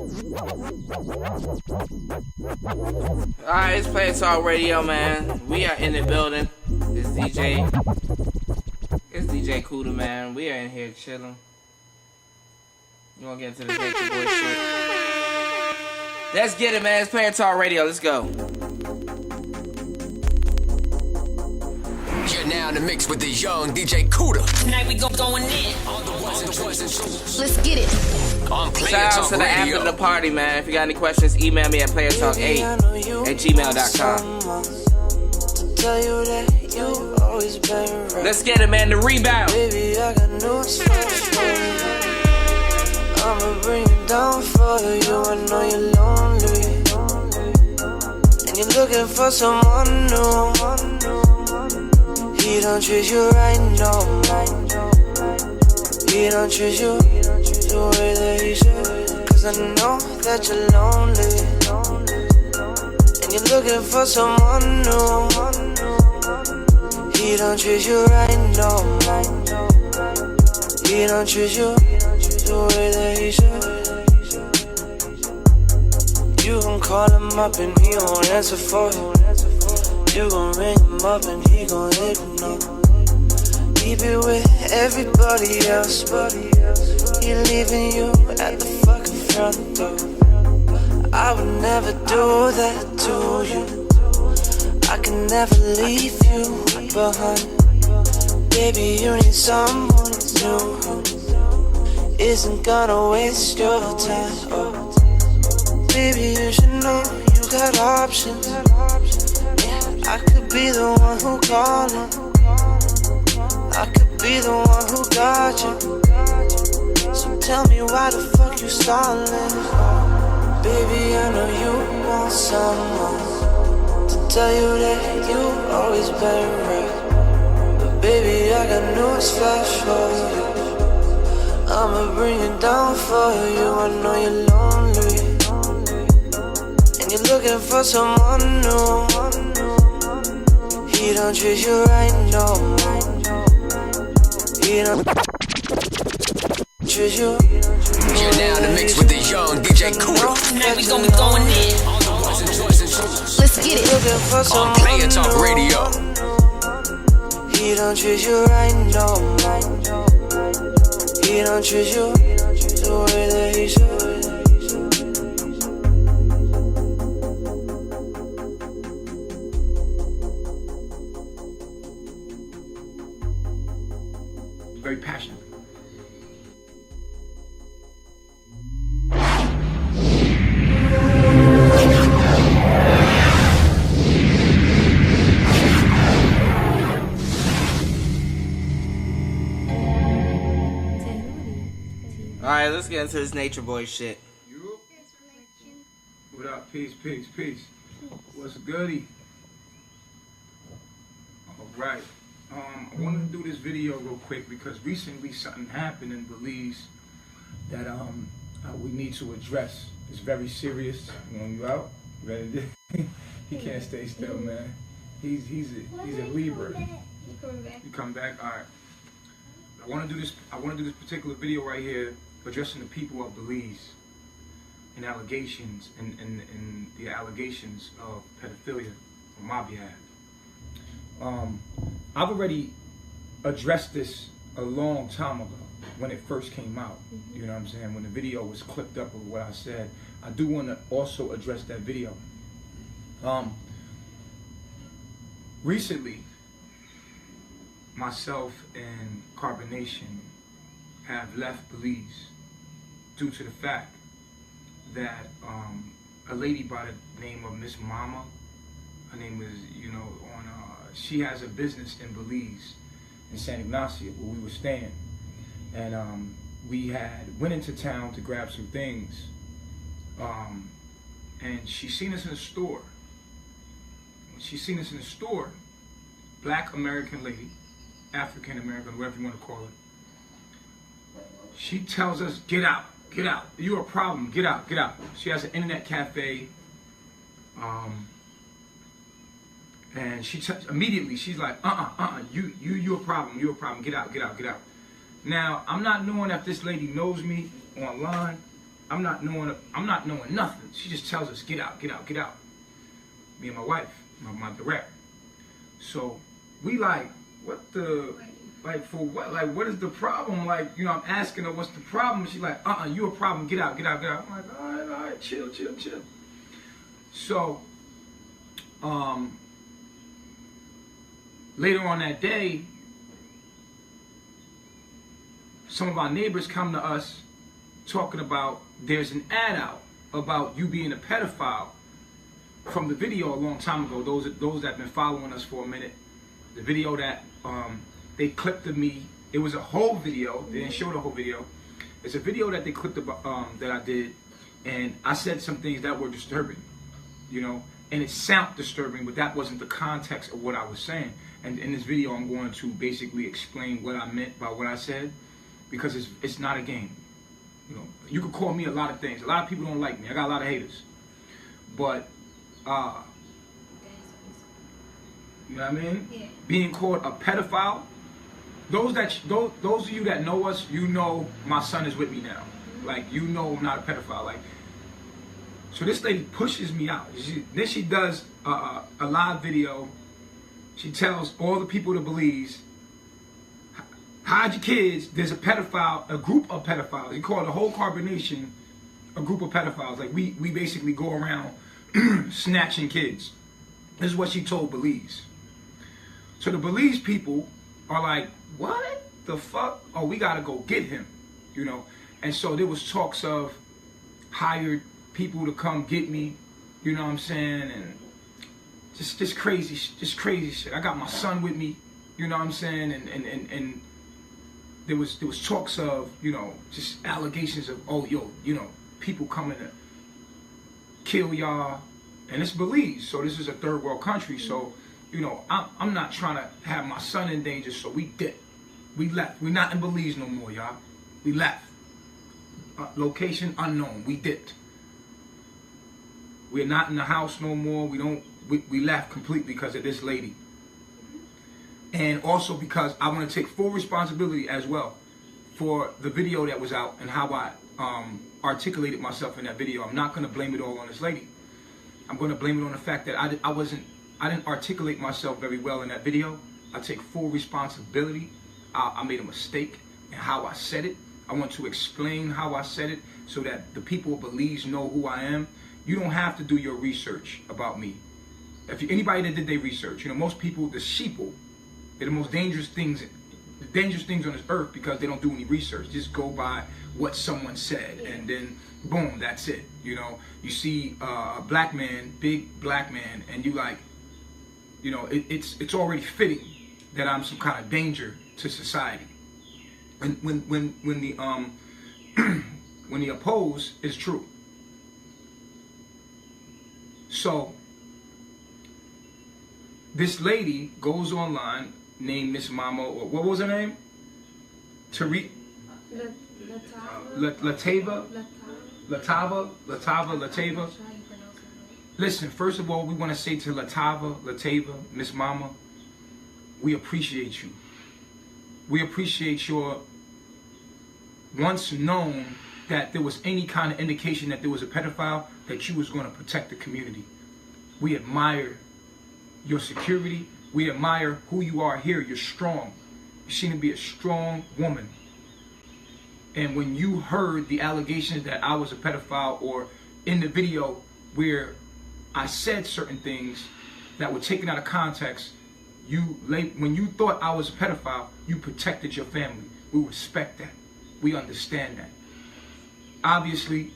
Alright, it's Player Talk Radio, man. We are in the building. It's DJ Kuda, man. We are in here chilling. You wanna get into this nature boy shit? Let's get it, man. It's Player Talk Radio. Let's go. You're now in the mix with the young DJ Kuda. Tonight we going in. On the ones and twos. Let's get it. On Player Shout out Talk to the Radio. after the party, man. If you got any questions, email me at playertalk8@gmail.com. Tell you that you always been right. Let's get it, man. The rebound. Baby, I got news for you. I'ma bring it down for you. I know you're lonely, and you're looking for someone new. He don't treat you right, no. He don't treat you the way that he should. Cause I know that you're lonely, and you're looking for someone new. He don't treat you right, no. He don't treat you the way that he should. You gon' call him up and he won't answer for you. You gon' ring him up and he gon' ignore. He be with everybody else, but he leaving you at the fucking front door. I would never do that to you. I can never leave you behind. Baby, you need someone new who isn't gonna waste your time. Oh, baby, you should know you got options. Yeah, I could be the one who called him. I could be the one who got you. So tell me why the fuck you stalling? Baby, I know you want someone to tell you that you always been right. But baby, I got news flash for you. I'ma bring it down for you. I know you're lonely, and you're looking for someone new. He don't treat you right, no. He don't treat you. You're now in the mix with the young DJ Kuda. Tonight we going in. On the ones and twos. Let's get it. Looking for On someone Player Talk new. Radio. He don't treat you right, no. He don't treat you the way that he should. Very passionate. Alright, let's get into this nature boy shit. You? What up? Peace, peace, peace. What's goody? Alright. I wanted to do this video real quick because recently something happened in Belize that we need to address. It's very serious. You out? You ready to he can't stay still, man. He's a Libra. You come back? Alright. I want to do this particular video right here addressing the people of Belize and allegations and the allegations of pedophilia on my behalf. I've already addressed this a long time ago when it first came out. You know what I'm saying? When the video was clipped up of what I said. I do want to also address that video. Recently, myself and Carbonation have left Belize due to the fact that a lady by the name of Miss Mama, her name is, she has a business in Belize, in San Ignacio, where we were staying. And we went into town to grab some things. And she seen us in a store. When she seen us in the store, Black American lady, African American, whatever you want to call it, she tells us, get out, you're a problem, get out. She has an internet cafe, and she immediately, she's like, you're a problem, get out. Now, I'm not knowing if this lady knows me online. I'm not knowing nothing. She just tells us, get out, get out, get out. Me and my wife, my direct. So we like, what the, like for what? Like what is the problem? Like, you know, I'm asking her what's the problem. She's like, you a problem, get out, get out, get out. I'm like, all right, chill. So, later on that day, some of our neighbors come to us talking about there's an ad out about you being a pedophile from the video a long time ago. Those that have been following us for a minute, the video that they clipped of me, it was a whole video. They didn't show the whole video. It's a video that they clipped that I did, and I said some things that were disturbing, you know, and it sounded disturbing, but that wasn't the context of what I was saying. And in this video, I'm going to basically explain what I meant by what I said, because it's not a game. You know, you could call me a lot of things. A lot of people don't like me. I got a lot of haters. But, you know what I mean? Yeah. Being called a pedophile, those of you that know us, you know my son is with me now. Like, you know I'm not a pedophile. Like, so this lady pushes me out. Then she does a live video. She tells all the people to Belize, hide your kids. There's a pedophile, a group of pedophiles. You call the whole carbonation a group of pedophiles. Like we basically go around snatching kids. This is what she told Belize. So the Belize people are like, what the fuck? Oh, we gotta go get him, you know. And so there was talks of hired people to come get me, you know what I'm saying, and just crazy shit. I got my son with me, you know what I'm saying, and there was talks of, you know, just allegations of, oh, yo, you know, people coming to kill y'all, and it's Belize, so this is a third world country, so, you know, I'm not trying to have my son in danger, so we left. We're not in Belize no more, y'all. We left. Location unknown. We dipped. We're not in the house no more. We left completely because of this lady. And also because I want to take full responsibility as well for the video that was out and how I articulated myself in that video. I'm not going to blame it all on this lady. I'm going to blame it on the fact that I didn't articulate myself very well in that video. I take full responsibility. I made a mistake in how I said it. I want to explain how I said it so that the people of Belize know who I am. You don't have to do your research about me. If anybody that did their research, you know, most people, the sheeple, they're the most dangerous things on this earth because they don't do any research. Just go by what someone said, and then boom, that's it. You know, you see a black man, big black man, and you like, you know, it's already fitting that I'm some kind of danger to society. And when the when the oppose is true. So this lady goes online named Miss Mama, or what was her name? Latava. Listen, first of all, we want to say to Latava, Miss Mama, we appreciate you. We appreciate your once known that there was any kind of indication that there was a pedophile, that you was going to protect the community. We admire your security. We admire who you are here. You're strong. You seem to be a strong woman. And when you heard the allegations that I was a pedophile, or in the video where I said certain things that were taken out of context, when you thought I was a pedophile, you protected your family. We respect that. We understand that. Obviously,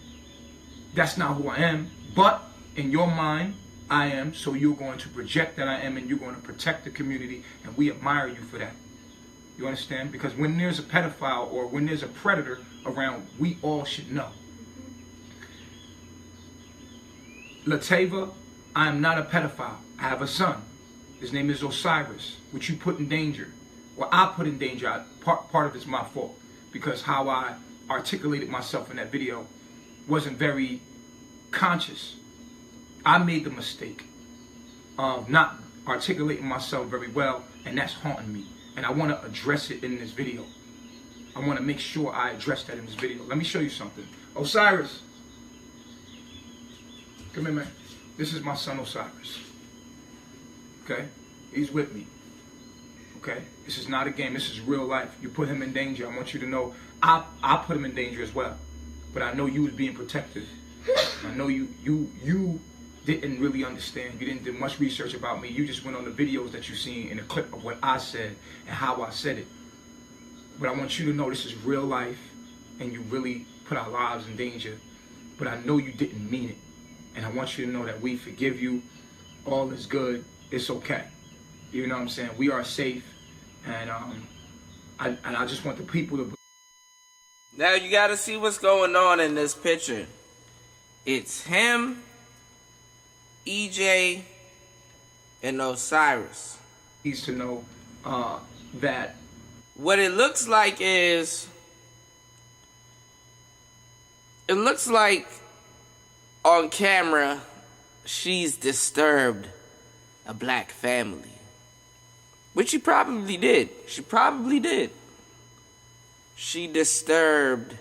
that's not who I am, but in your mind, I am, so you're going to project that I am, and you're going to protect the community, and we admire you for that. You understand? Because when there's a pedophile or when there's a predator around, we all should know. Latava, I am not a pedophile. I have a son. His name is Osiris, which you put in danger. Well, I put in danger. Part of it's my fault, because how I articulated myself in that video wasn't very conscious. I made the mistake of not articulating myself very well, and that's haunting me. And I want to address it in this video. I want to make sure I address that in this video. Let me show you something. Osiris, Come here, man. This is my son Osiris. Okay? He's with me. Okay? This is not a game. This is real life. You put him in danger. I want you to know I put him in danger as well. But I know you was being protective. I know you didn't really understand. You didn't do much research about me. You just went on the videos that you seen in a clip of what I said and how I said it. But I want you to know this is real life and you really put our lives in danger. But I know you didn't mean it. And I want you to know that we forgive you. All is good. It's okay. You know what I'm saying? We are safe. And I just want the people to... Now you gotta see what's going on in this picture. It's him, EJ, and Osiris. Needs to know that... What it looks like is... It looks like on camera she's disturbed a black family. Which she probably did. She probably did. She disturbed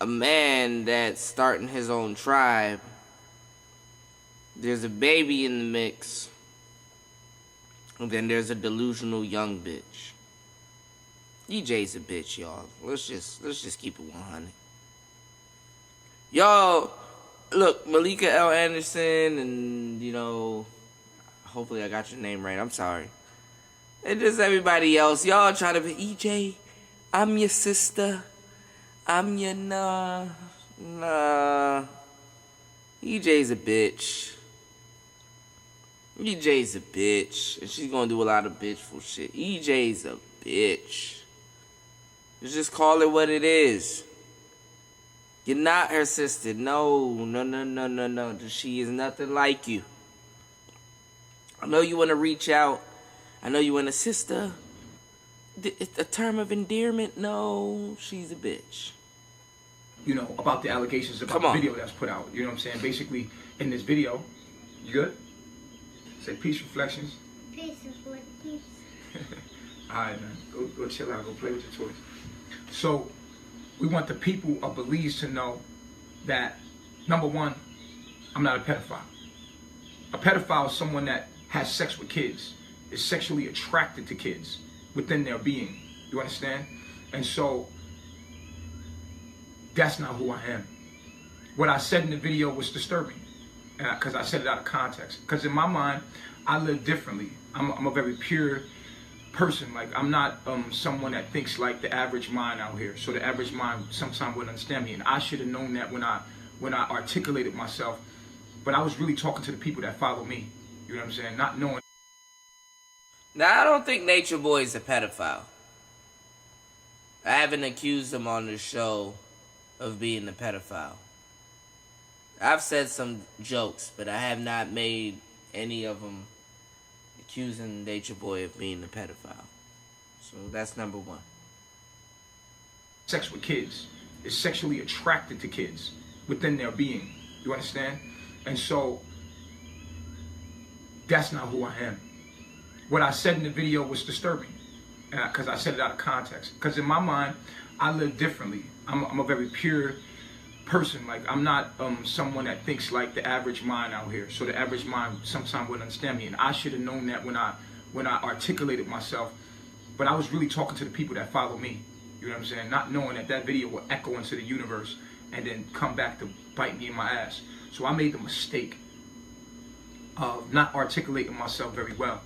a man that's starting his own tribe. There's a baby in the mix. And then there's a delusional young bitch. EJ's a bitch, y'all. Let's just keep it 100. Y'all, look, Malika L. Anderson and, you know, hopefully I got your name right. I'm sorry. And just everybody else. Y'all trying to be, EJ, I'm your sister. I'm your nah. EJ's a bitch. EJ's a bitch. And she's gonna do a lot of bitchful shit. EJ's a bitch. Just call it what it is. You're not her sister. No. She is nothing like you. I know you want to reach out. I know you want a sister. It's a term of endearment. No, she's a bitch. You know, about the allegations about the video that's put out. You know what I'm saying? Basically, in this video, you good? Say peace reflections. Peace reflections. Alright, man. Go chill out. Go play with your toys. So, we want the people of Belize to know that, number one, I'm not a pedophile. A pedophile is someone that has sex with kids, is sexually attracted to kids within their being. You understand? And so, that's not who I am. What I said in the video was disturbing, because I said it out of context. Because in my mind, I live differently. I'm a very pure person. Like, I'm not someone that thinks like the average mind out here. So the average mind sometimes wouldn't understand me, and I should have known that when I articulated myself. But I was really talking to the people that follow me. You know what I'm saying? Not knowing. Now, I don't think Nature Boy is a pedophile. I haven't accused him on the show of being a pedophile. I've said some jokes, but I have not made any of them accusing Nature Boy of being a pedophile. So that's number one. Sex with kids, is sexually attracted to kids within their being. You understand? And so, that's not who I am. What I said in the video was disturbing, because I said it out of context. Because in my mind, I live differently. I'm a very pure person. Like, I'm not someone that thinks like the average mind out here. So the average mind sometimes wouldn't understand me, and I should have known that when I articulated myself. But I was really talking to the people that follow me. You know what I'm saying? Not knowing that video will echo into the universe and then come back to bite me in my ass. So I made the mistake of not articulating myself very well.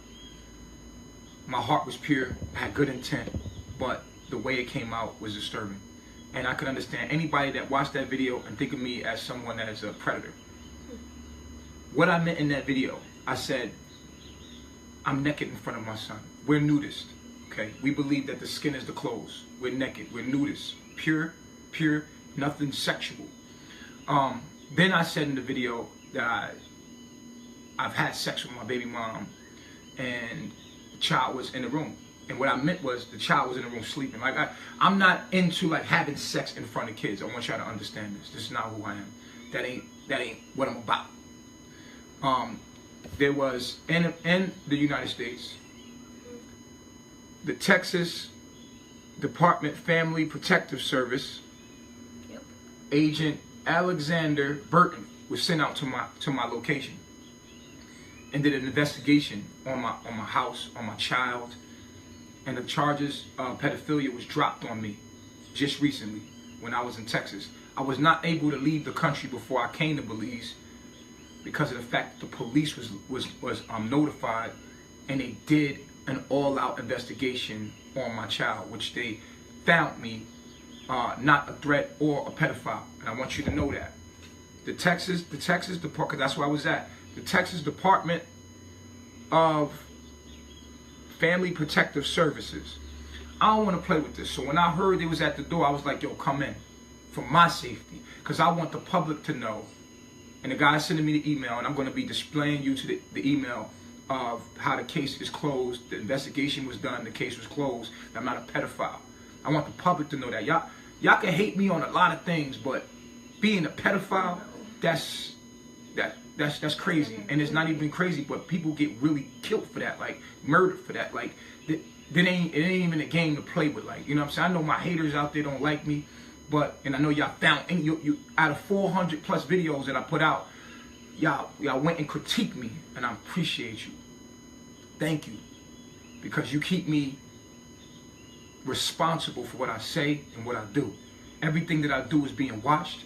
My heart was pure, I had good intent, but the way it came out was disturbing. And I could understand anybody that watched that video and think of me as someone that is a predator. What I meant in that video, I said, I'm naked in front of my son. We're nudists, okay? We believe that the skin is the clothes. We're naked, we're nudists. Pure, nothing sexual. Then I said in the video that I've had sex with my baby mom and the child was in the room. And what I meant was the child was in the room sleeping. Like, I'm not into like having sex in front of kids. I want y'all to understand this. This is not who I am. That ain't what I'm about. There was in the United States, the Texas Department Family Protective Service, Agent Alexander Burton was sent out to my location and did an investigation on my house, on my child, and the charges of pedophilia was dropped on me just recently when I was in Texas. I was not able to leave the country before I came to Belize because of the fact that the police was notified, and they did an all-out investigation on my child, which they found me not a threat or a pedophile, and I want you to know that. The Texas Department, that's where I was at. The Texas Department of Family Protective Services. I don't want to play with this. So when I heard they was at the door, I was like, yo, come in for my safety. Because I want the public to know. And the guy sending me the email, and I'm going to be displaying you to the email of how the case is closed. The investigation was done. The case was closed. I'm not a pedophile. I want the public to know that. Y'all can hate me on a lot of things, but being a pedophile, that's crazy. And it's not even crazy, but people get really killed for that, like murdered for that. Like it ain't even a game to play with. Like, you know what I'm saying? I know my haters out there don't like me, and I know y'all found, and you out of 400 plus videos that I put out, y'all went and critiqued me, and I appreciate you. Thank you, because you keep me responsible for what I say and what I do. Everything that I do is being watched,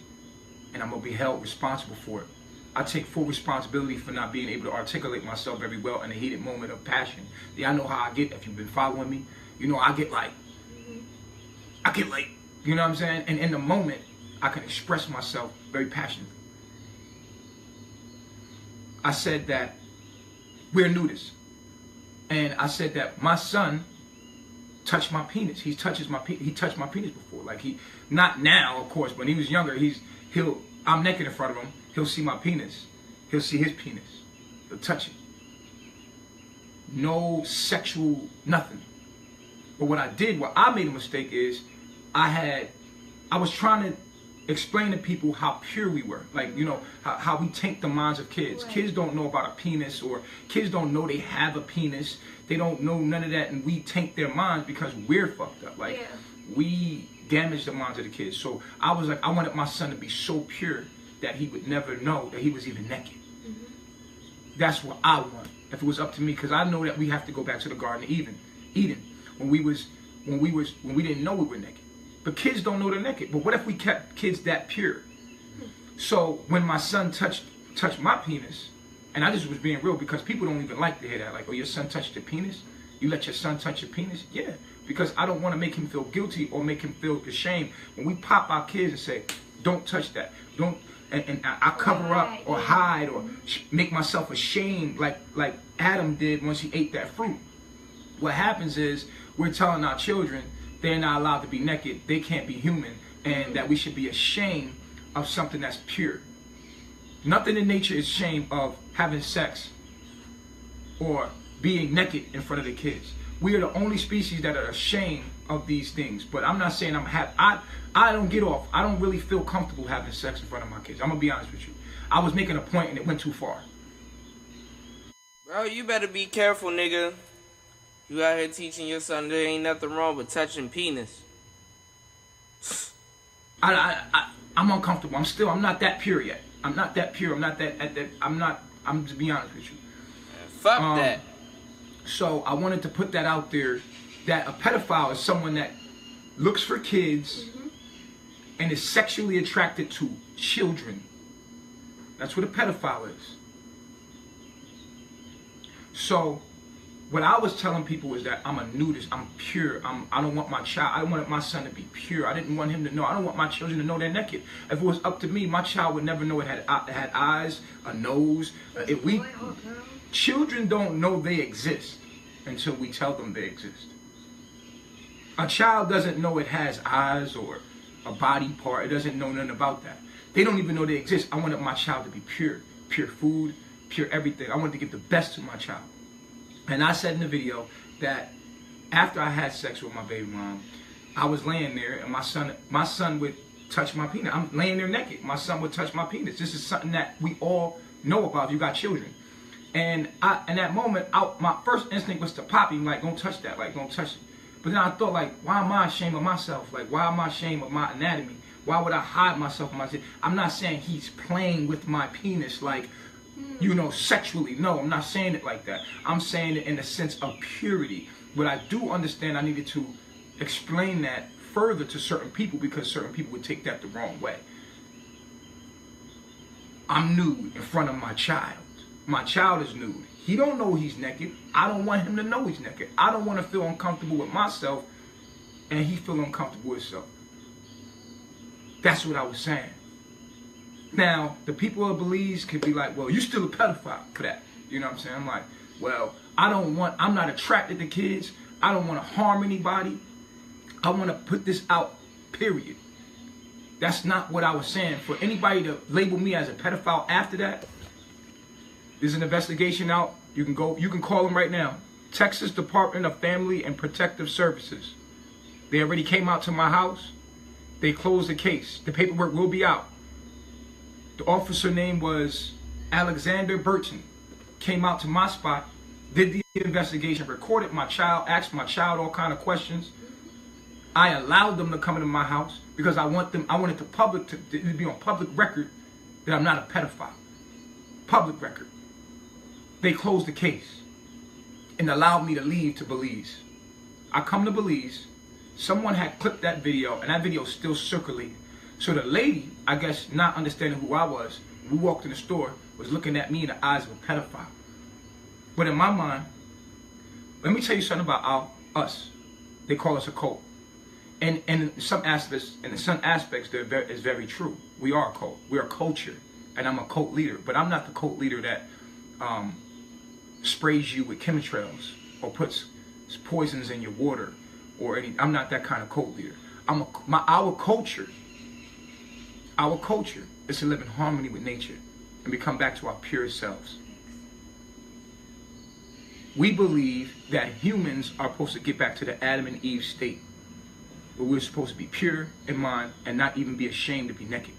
and I'm gonna be held responsible for it. I take full responsibility for not being able to articulate myself very well in a heated moment of passion. Yeah, I know how I get. If you've been following me, you know I get like, you know what I'm saying? And in the moment, I can express myself very passionately. I said that we're nudists. And I said that my son touched my penis. He touched my penis before. Like, not now, of course, but when he was younger, I'm naked in front of him. He'll see my penis. He'll see his penis. He'll touch it. No sexual, nothing. But what I made a mistake is, I was trying to explain to people how pure we were. Like, you know, how we taint the minds of kids. Right. Kids don't know about a penis, or kids don't know they have a penis. They don't know none of that, and we taint their minds because we're fucked up. Like, we damage the minds of the kids. So I was like, I wanted my son to be so pure that he would never know that he was even naked. Mm-hmm. That's what I want. If it was up to me, because I know that we have to go back to the Garden of Eden, when we didn't know we were naked. But kids don't know they're naked. But what if we kept kids that pure? So when my son touched my penis, and I just was being real, because people don't even like to hear that. Like, oh, your son touched your penis? You let your son touch your penis? Yeah, because I don't want to make him feel guilty or make him feel ashamed. When we pop our kids and say, don't touch that, don't. And I cover up or hide or make myself ashamed like Adam did once he ate that fruit. What happens is we're telling our children they're not allowed to be naked, they can't be human, and that we should be ashamed of something that's pure. Nothing in nature is ashamed of having sex or being naked in front of the kids. We are the only species that are ashamed of these things. But I'm not saying I don't get off. I don't really feel comfortable having sex in front of my kids. I'm going to be honest with you. I was making a point and it went too far. Bro, you better be careful, nigga. You out here teaching your son there ain't nothing wrong with touching penis. I'm uncomfortable. I'm not that pure yet. I'm not that pure. I'm to be honest with you. Fuck that. So I wanted to put that out there, that a pedophile is someone that looks for kids and is sexually attracted to children. That's what a pedophile is. So what I was telling people is that I'm a nudist. I'm pure. I don't want my child. I wanted my son to be pure. I didn't want him to know. I don't want my children to know they're naked. If it was up to me, my child would never know it had eyes, a nose. Children don't know they exist until we tell them they exist. A child doesn't know it has eyes or a body part. It doesn't know nothing about that. They don't even know they exist. I wanted my child to be pure. Pure food, pure everything. I wanted to give the best to my child. And I said in the video that after I had sex with my baby mom, I was laying there and my son would touch my penis. I'm laying there naked. My son would touch my penis. This is something that we all know about if you got children. And in that moment, my first instinct was to pop him, like, don't touch that, like, don't touch it. But then I thought, like, why am I ashamed of myself? Like, why am I ashamed of my anatomy? Why would I hide myself from myself? I'm not saying he's playing with my penis like, you know, sexually. No, I'm not saying it like that. I'm saying it in the sense of purity. But I do understand I needed to explain that further to certain people because certain people would take that the wrong way. I'm nude in front of my child. My child is nude. He don't know he's naked. I don't want him to know he's naked. I don't want to feel uncomfortable with myself and he feel uncomfortable with himself. That's what I was saying. Now, the people of Belize could be like, well, you still a pedophile for that. You know what I'm saying? I'm like, well, I'm not attracted to kids. I don't want to harm anybody. I want to put this out, period. That's not what I was saying. For anybody to label me as a pedophile after that, there's an investigation out. You can call them right now. Texas Department of Family and Protective Services. They already came out to my house. They closed the case. The paperwork will be out. The officer name was Alexander Burton. Came out to my spot, did the investigation, recorded my child, asked my child all kind of questions. I allowed them to come into my house because I wanted the public to be on public record that I'm not a pedophile. Public record. They closed the case and allowed me to leave to Belize. I come to Belize. Someone had clipped that video, and that video is still circulating. So the lady, I guess not understanding who I was, we walked in the store, was looking at me in the eyes of a pedophile. But in my mind, let me tell you something about us. They call us a cult. And in some aspects, it's very true. We are a cult. We are culture. And I'm a cult leader. But I'm not the cult leader that sprays you with chemtrails or puts poisons in your water or any. I'm not that kind of cult leader. Our culture is to live in harmony with nature and we come back to our pure selves. We believe that humans are supposed to get back to the Adam and Eve state where we're supposed to be pure in mind and not even be ashamed to be naked.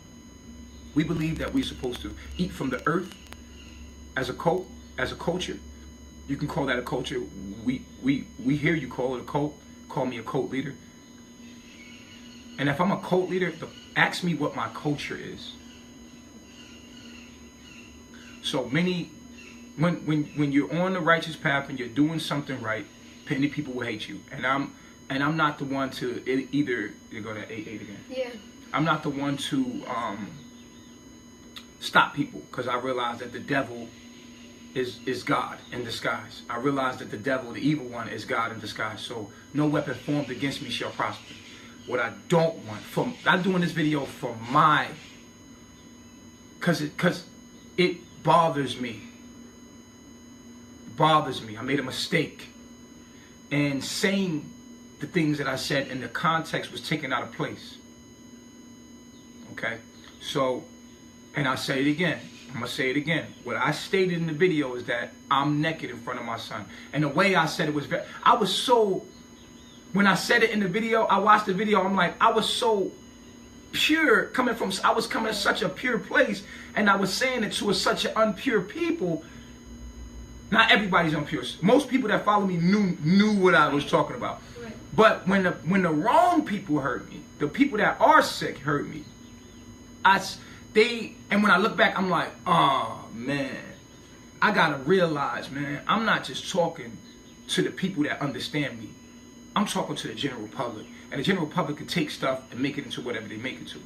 We believe that we're supposed to eat from the earth as a cult, as a culture. You can call that a culture. We hear you call it a cult. Call me a cult leader. And if I'm a cult leader, ask me what my culture is. So when you're on the righteous path and you're doing something right, many people will hate you. And I'm not the one to either. You're going to 8 again. Yeah. I'm not the one to stop people because I realize that the devil is God in disguise. I realize that the devil, the evil one, is God in disguise. So no weapon formed against me shall prosper. What I don't want, I'm doing this video for because it bothers me. It bothers me. I made a mistake. And saying the things that I said in the context was taken out of place. Okay? So, and I'll say it again. I'm going to say it again. What I stated in the video is that I'm naked in front of my son. And the way I said it was when I said it in the video, I watched the video, I'm like, I was so pure, I was coming from such a pure place, and I was saying it to such an unpure people. Not everybody's unpure. Most people that follow me knew what I was talking about. Right. But when the wrong people hurt me, the people that are sick hurt me, and when I look back, I'm like, oh man, I gotta realize, man, I'm not just talking to the people that understand me. I'm talking to the general public. And the general public can take stuff and make it into whatever they make it to.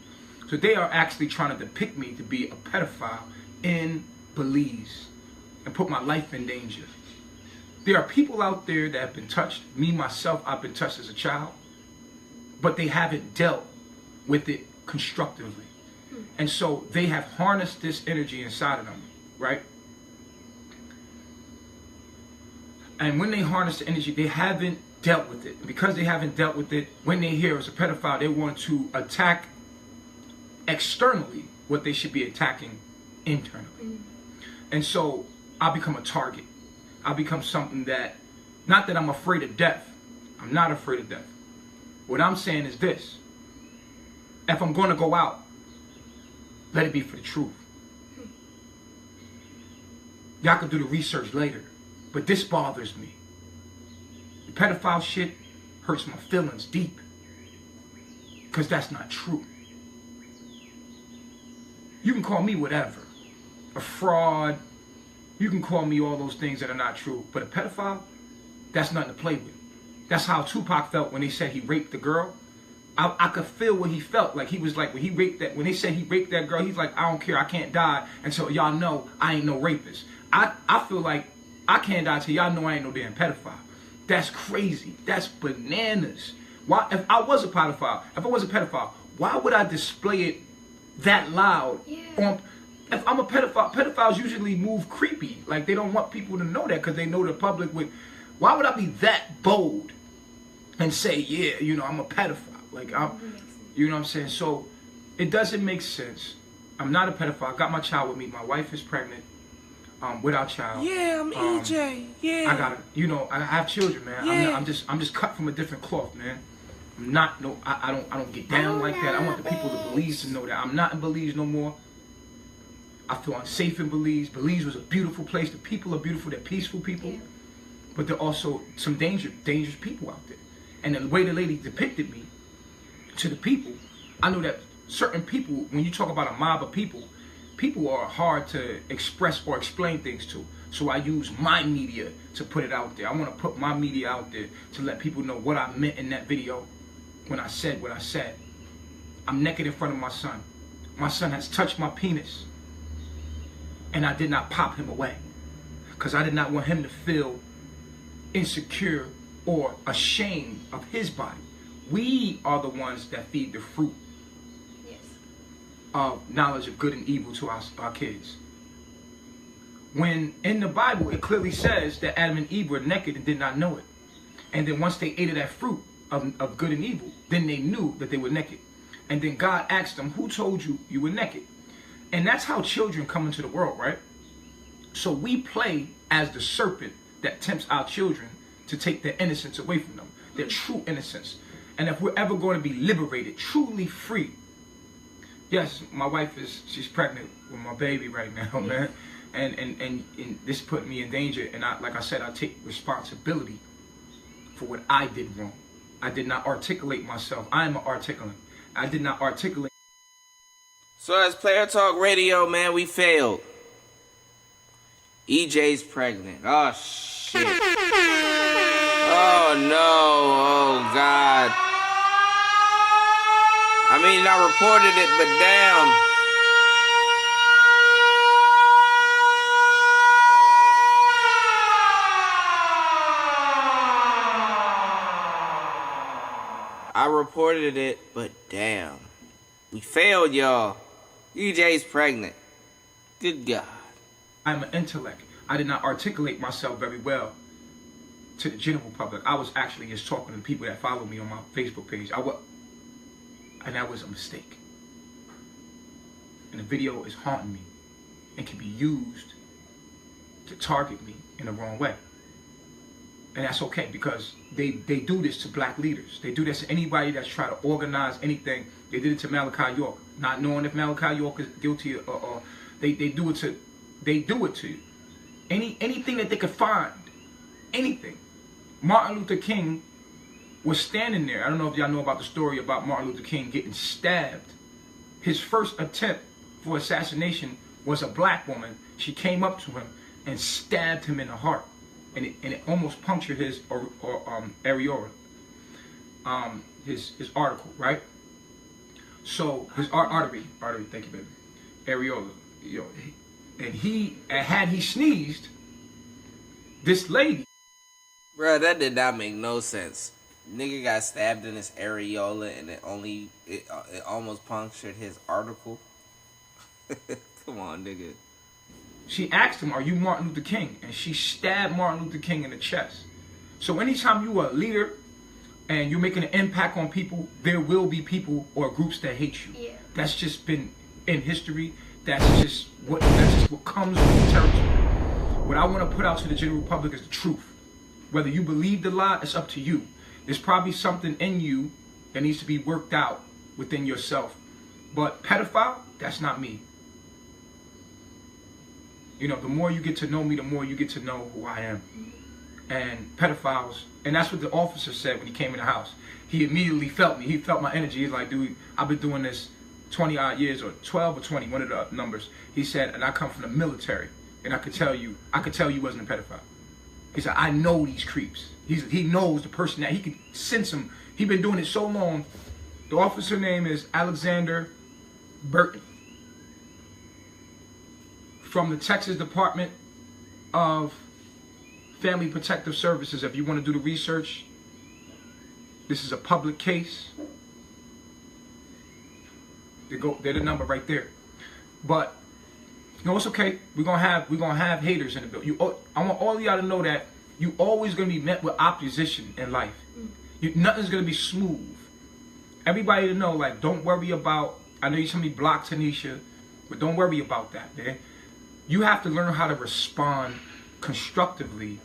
So they are actually trying to depict me to be a pedophile in Belize and put my life in danger. There are people out there that have been touched. Me, myself, I've been touched as a child. But they haven't dealt with it constructively. And so they have harnessed this energy inside of them, right? And when they harness the energy, they haven't dealt with it. Because they haven't dealt with it, when they hear it's a pedophile, they want to attack externally what they should be attacking internally. And so I become a target. I become something that, not that I'm afraid of death. I'm not afraid of death. What I'm saying is this. If I'm going to go out, let it be for the truth. Y'all can do the research later. But this bothers me. The pedophile shit hurts my feelings deep. Because that's not true. You can call me whatever. A fraud. You can call me all those things that are not true. But a pedophile, that's nothing to play with. That's how Tupac felt when they said he raped the girl. I could feel what he felt. Like he was like, when he raped that, when they said he raped that girl, he's like, I don't care, I can't die until y'all know I ain't no rapist. I feel like I can't die until y'all know I ain't no damn pedophile. That's crazy. That's bananas. Why, if I was a pedophile, why would I display it that loud? Yeah. If I'm a pedophile, pedophiles usually move creepy. Like they don't want people to know that because they know the public would. Why would I be that bold and say, yeah, you know, I'm a pedophile? Like, you know what I'm saying? So it doesn't make sense. I'm not a pedophile. I got my child with me. My wife is pregnant with our child. Yeah, I'm EJ. Yeah. I gotta, you know, I have children, man. Yeah. I'm just cut from a different cloth, man. I'm not, no, I don't get down like that. I want the people of Belize to know that I'm not in Belize no more. I feel unsafe in Belize. Belize was a beautiful place. The people are beautiful. They're peaceful people. Yeah. But there are also some dangerous people out there. And the way the lady depicted me to the people, I know that certain people, when you talk about a mob of people, people are hard to express or explain things to. So I use my media to put it out there. I want to put my media out there to let people know what I meant in that video when I said what I said. I'm naked in front of my son. My son has touched my penis. And I did not pop him away. Because I did not want him to feel insecure or ashamed of his body. We are the ones that feed the fruit of knowledge of good and evil to our kids. When in the Bible it clearly says that Adam and Eve were naked and did not know it. And then once they ate of that fruit of good and evil, then they knew that they were naked. And then God asked them, who told you you were naked? And that's how children come into the world, right? So we play as the serpent that tempts our children to take their innocence away from them, their true innocence. And if we're ever going to be liberated, truly free. Yes, my wife she's pregnant with my baby right now, man. And this put me in danger. And like I said, I take responsibility for what I did wrong. I did not articulate myself. I am an articulant. I did not articulate. So as Player Talk Radio, man, we failed. EJ's pregnant. Oh, shit. Oh, no. Oh, God. I mean, I reported it, but damn. I reported it, but damn. We failed, y'all. EJ's pregnant. Good God. I'm an intellect. I did not articulate myself very well to the general public. I was actually just talking to the people that follow me on my Facebook page. And that was a mistake. And the video is haunting me and can be used to target me in the wrong way. And that's okay, because they do this to black leaders. They do this to anybody that's trying to organize anything. They did it to Malachi York, not knowing if Malachi York is guilty or they do it to you. Anything that they could find, anything. Martin Luther King was standing there. I don't know if y'all know about the story about Martin Luther King getting stabbed. His first attempt for assassination was a black woman. She came up to him and stabbed him in the heart. And it almost punctured his areola, his article, right? So his artery, thank you, baby, areola, you know, and had he sneezed, this lady, Bruh, that did not make no sense. Nigga got stabbed in his areola and it almost punctured his article. Come on, nigga. she asked him, are you Martin Luther King? And she stabbed Martin Luther King in the chest. So anytime you are a leader and you're making an impact on people, there will be people or groups that hate you. Yeah. That's just been in history. That's just what comes with the territory. What I want to put out to the general public is the truth. Whether you believe the lie, it's up to you. There's probably something in you that needs to be worked out within yourself. But pedophile, that's not me. You know, the more you get to know me, the more you get to know who I am. And pedophiles, and that's what the officer said when he came in the house. He immediately felt me. He felt my energy. He's like, dude, I've been doing this 20 odd years, or 12 or 20, one of the numbers. He said, and I come from the military, and I could tell you wasn't a pedophile. He said, I know these creeps. He knows the person that he could sense them. He's been doing it so long. The officer name is Alexander Burton from the Texas Department of Family Protective Services. If you want to do the research, this is a public case. They're the number right there. But no, it's okay. We're gonna have haters in the bill. I want all of y'all to know that you always gonna be met with opposition in life. Nothing's gonna be smooth. Everybody to know, like, don't worry about. I know you somebody blocked Tanisha, but don't worry about that, man. You have to learn how to respond constructively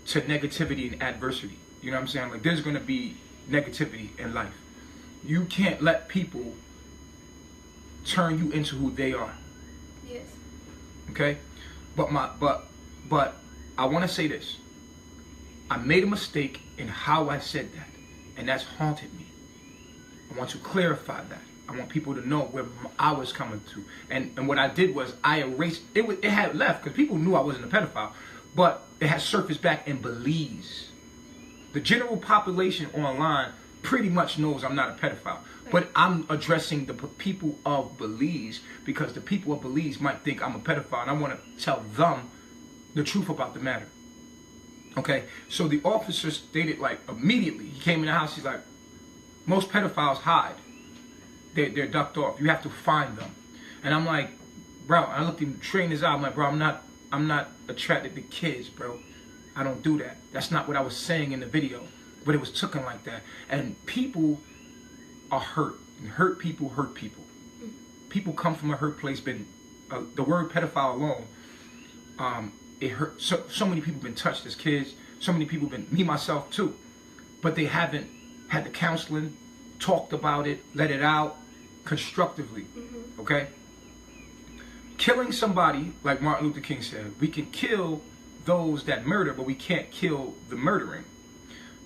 to negativity and adversity. You know what I'm saying? Like, there's gonna be negativity in life. You can't let people turn you into who they are. Yes. Okay? But I want to say this. I made a mistake in how I said that, and that's haunted me. I want to clarify that. I want people to know where I was coming to. And what I did was I erased it. It had left because people knew I wasn't a pedophile, but it had surfaced back in Belize. The general population online pretty much knows I'm not a pedophile. But I'm addressing the people of Belize because the people of Belize might think I'm a pedophile, and I want to tell them the truth about the matter. Okay? So the officer stated, like, immediately, he came in the house, he's like, most pedophiles hide. They're ducked off. You have to find them. And I'm like, bro, I looked him straight in his eye. I'm like, bro, I'm not attracted to kids, bro. I don't do that. That's not what I was saying in the video. But it was taken like that. And people are hurt. And hurt people hurt people. People come from a hurt place. The word pedophile alone, it hurt. So many people been touched as kids. So many people been, me myself too. But they haven't had the counseling, talked about it, let it out constructively. Okay? Killing somebody, like Martin Luther King said, we can kill those that murder, but we can't kill the murdering.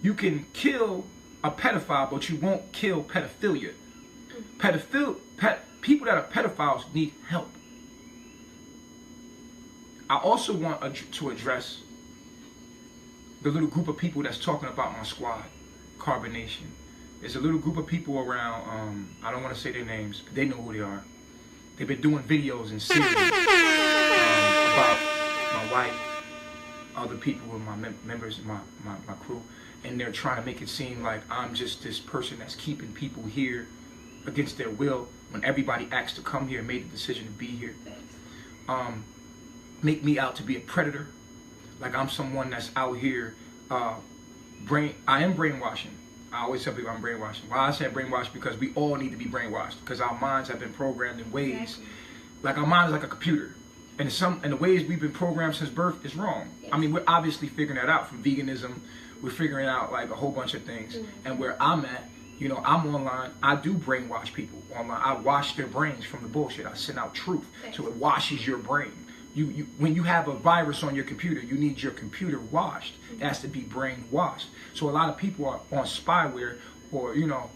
You can kill a pedophile, but you won't kill pedophilia. People that are pedophiles need help. I also want to address the little group of people that's talking about my squad, Carbonation. There's a little group of people around, I don't want to say their names, but they know who they are. They've been doing videos and series about my wife, other people in my members in my crew, and they're trying to make it seem like I'm just this person that's keeping people here against their will when everybody asked to come here and made the decision to be here. Make me out to be a predator, like I'm someone that's out here. I am brainwashing. I always tell people I'm brainwashing. Why I said brainwashed? Because we all need to be brainwashed, because our minds have been programmed in ways, like our mind is like a computer, and the ways we've been programmed since birth is wrong. I mean, we're obviously figuring that out from veganism. We're figuring out like a whole bunch of things. And where I'm at, you know, I'm online. I do brainwash people online. I wash their brains from the bullshit. I send out truth, so it washes your brain. When you have a virus on your computer, you need your computer washed. It has to be brain washed. So a lot of people are on spyware, or, you know,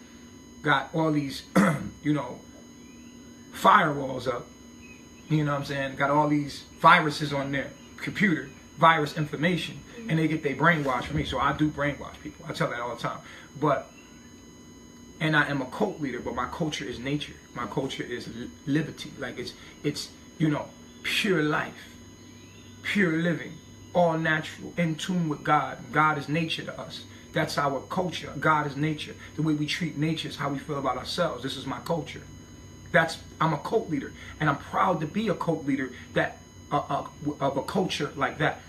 got all these, you know, firewalls up. You know what I'm saying? Got all these viruses on their computer, virus information, and they get their brainwashed from me. So I do brainwash people. I tell that all the time. And I am a cult leader, but my culture is nature. My culture is liberty. Like it's you know, pure life, pure living, all natural, in tune with God. God is nature to us. That's our culture. God is nature. The way we treat nature is how we feel about ourselves. This is my culture. I'm a cult leader, and I'm proud to be a cult leader that of a culture like that.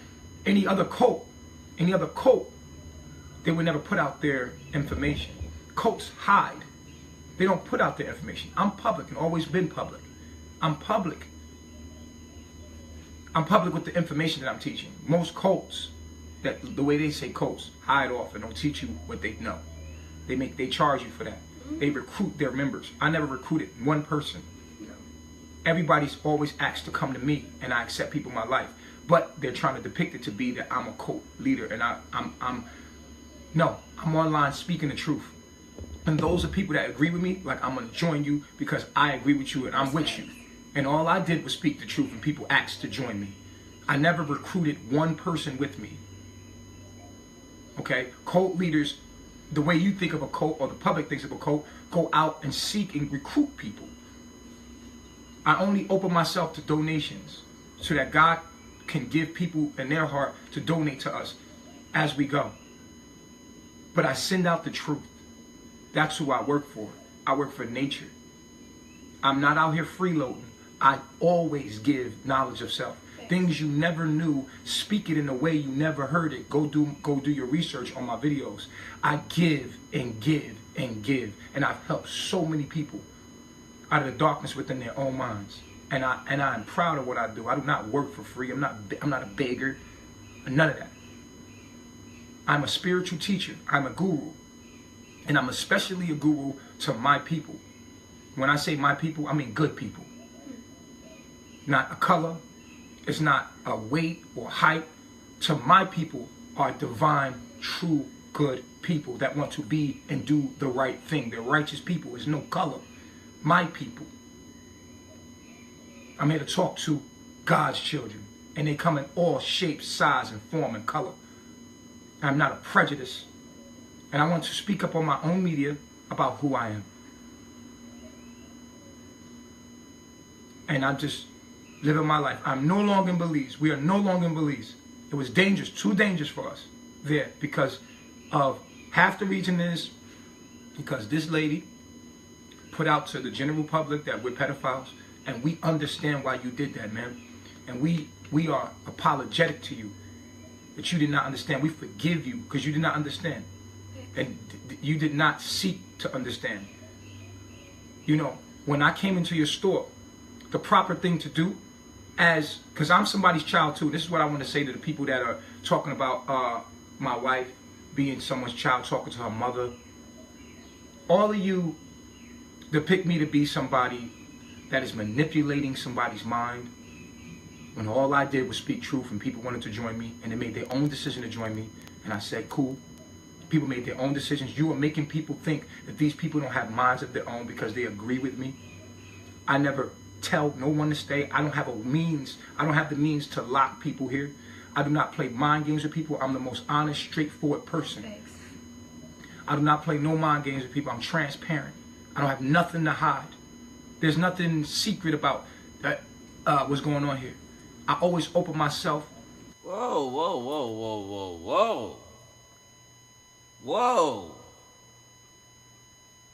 Any other cult, they would never put out their information. Cults hide. They don't put out their information. I'm public and always been public. I'm public with the information that I'm teaching. Most cults, the way they say cults, hide off and don't teach you what they know. They charge you for that. They recruit their members. I never recruited one person. Everybody's always asked to come to me, and I accept people in my life. But they're trying to depict it to be that I'm a cult leader, and I'm online speaking the truth. And those are people that agree with me. Like, I'm going to join you because I agree with you and I'm with you. And all I did was speak the truth and people asked to join me. I never recruited one person with me. Okay? Cult leaders, the way you think of a cult or the public thinks of a cult, go out and seek and recruit people. I only open myself to donations so that God can give people in their heart to donate to us as we go. But I send out the truth. That's who I work for. I work for nature. I'm not out here freeloading. I always give knowledge of self. Things you never knew, speak it in a way you never heard it. Go do your research on my videos. I give and give and give. And I've helped so many people out of the darkness within their own minds. And I'm proud of what I do. I do not work for free. I'm not a beggar. None of that. I'm a spiritual teacher. I'm a guru. And I'm especially a guru to my people. When I say my people, I mean good people. Not a color. It's not a weight or height. To my people are divine, true, good people that want to be and do the right thing. They're righteous people. There's no color. My people. I'm here to talk to God's children. And they come in all shapes, size, and form, and color. I'm not a prejudice. And I want to speak up on my own media about who I am. And I'm just living my life. I'm no longer in Belize. We are no longer in Belize. It was dangerous, too dangerous for us there because of half the reason is because this lady put out to the general public that we're pedophiles, and we understand why you did that, man. And we are apologetic to you that you did not understand. We forgive you because you did not understand. And you did not seek to understand. You know, when I came into your store, the proper thing to do because I'm somebody's child too. This is what I want to say to the people that are talking about my wife being someone's child, talking to her mother. All of you depict me to be somebody that is manipulating somebody's mind when all I did was speak truth and people wanted to join me and they made their own decision to join me. And I said, cool. People made their own decisions. You are making people think that these people don't have minds of their own because they agree with me. I never tell no one to stay. I don't have the means to lock people here. I do not play mind games with people. I'm the most honest, straightforward person. Thanks. I do not play no mind games with people. I'm transparent. I don't have nothing to hide. There's nothing secret about that what's going on here. I always open myself. Whoa, whoa, whoa, whoa, whoa, whoa. Whoa.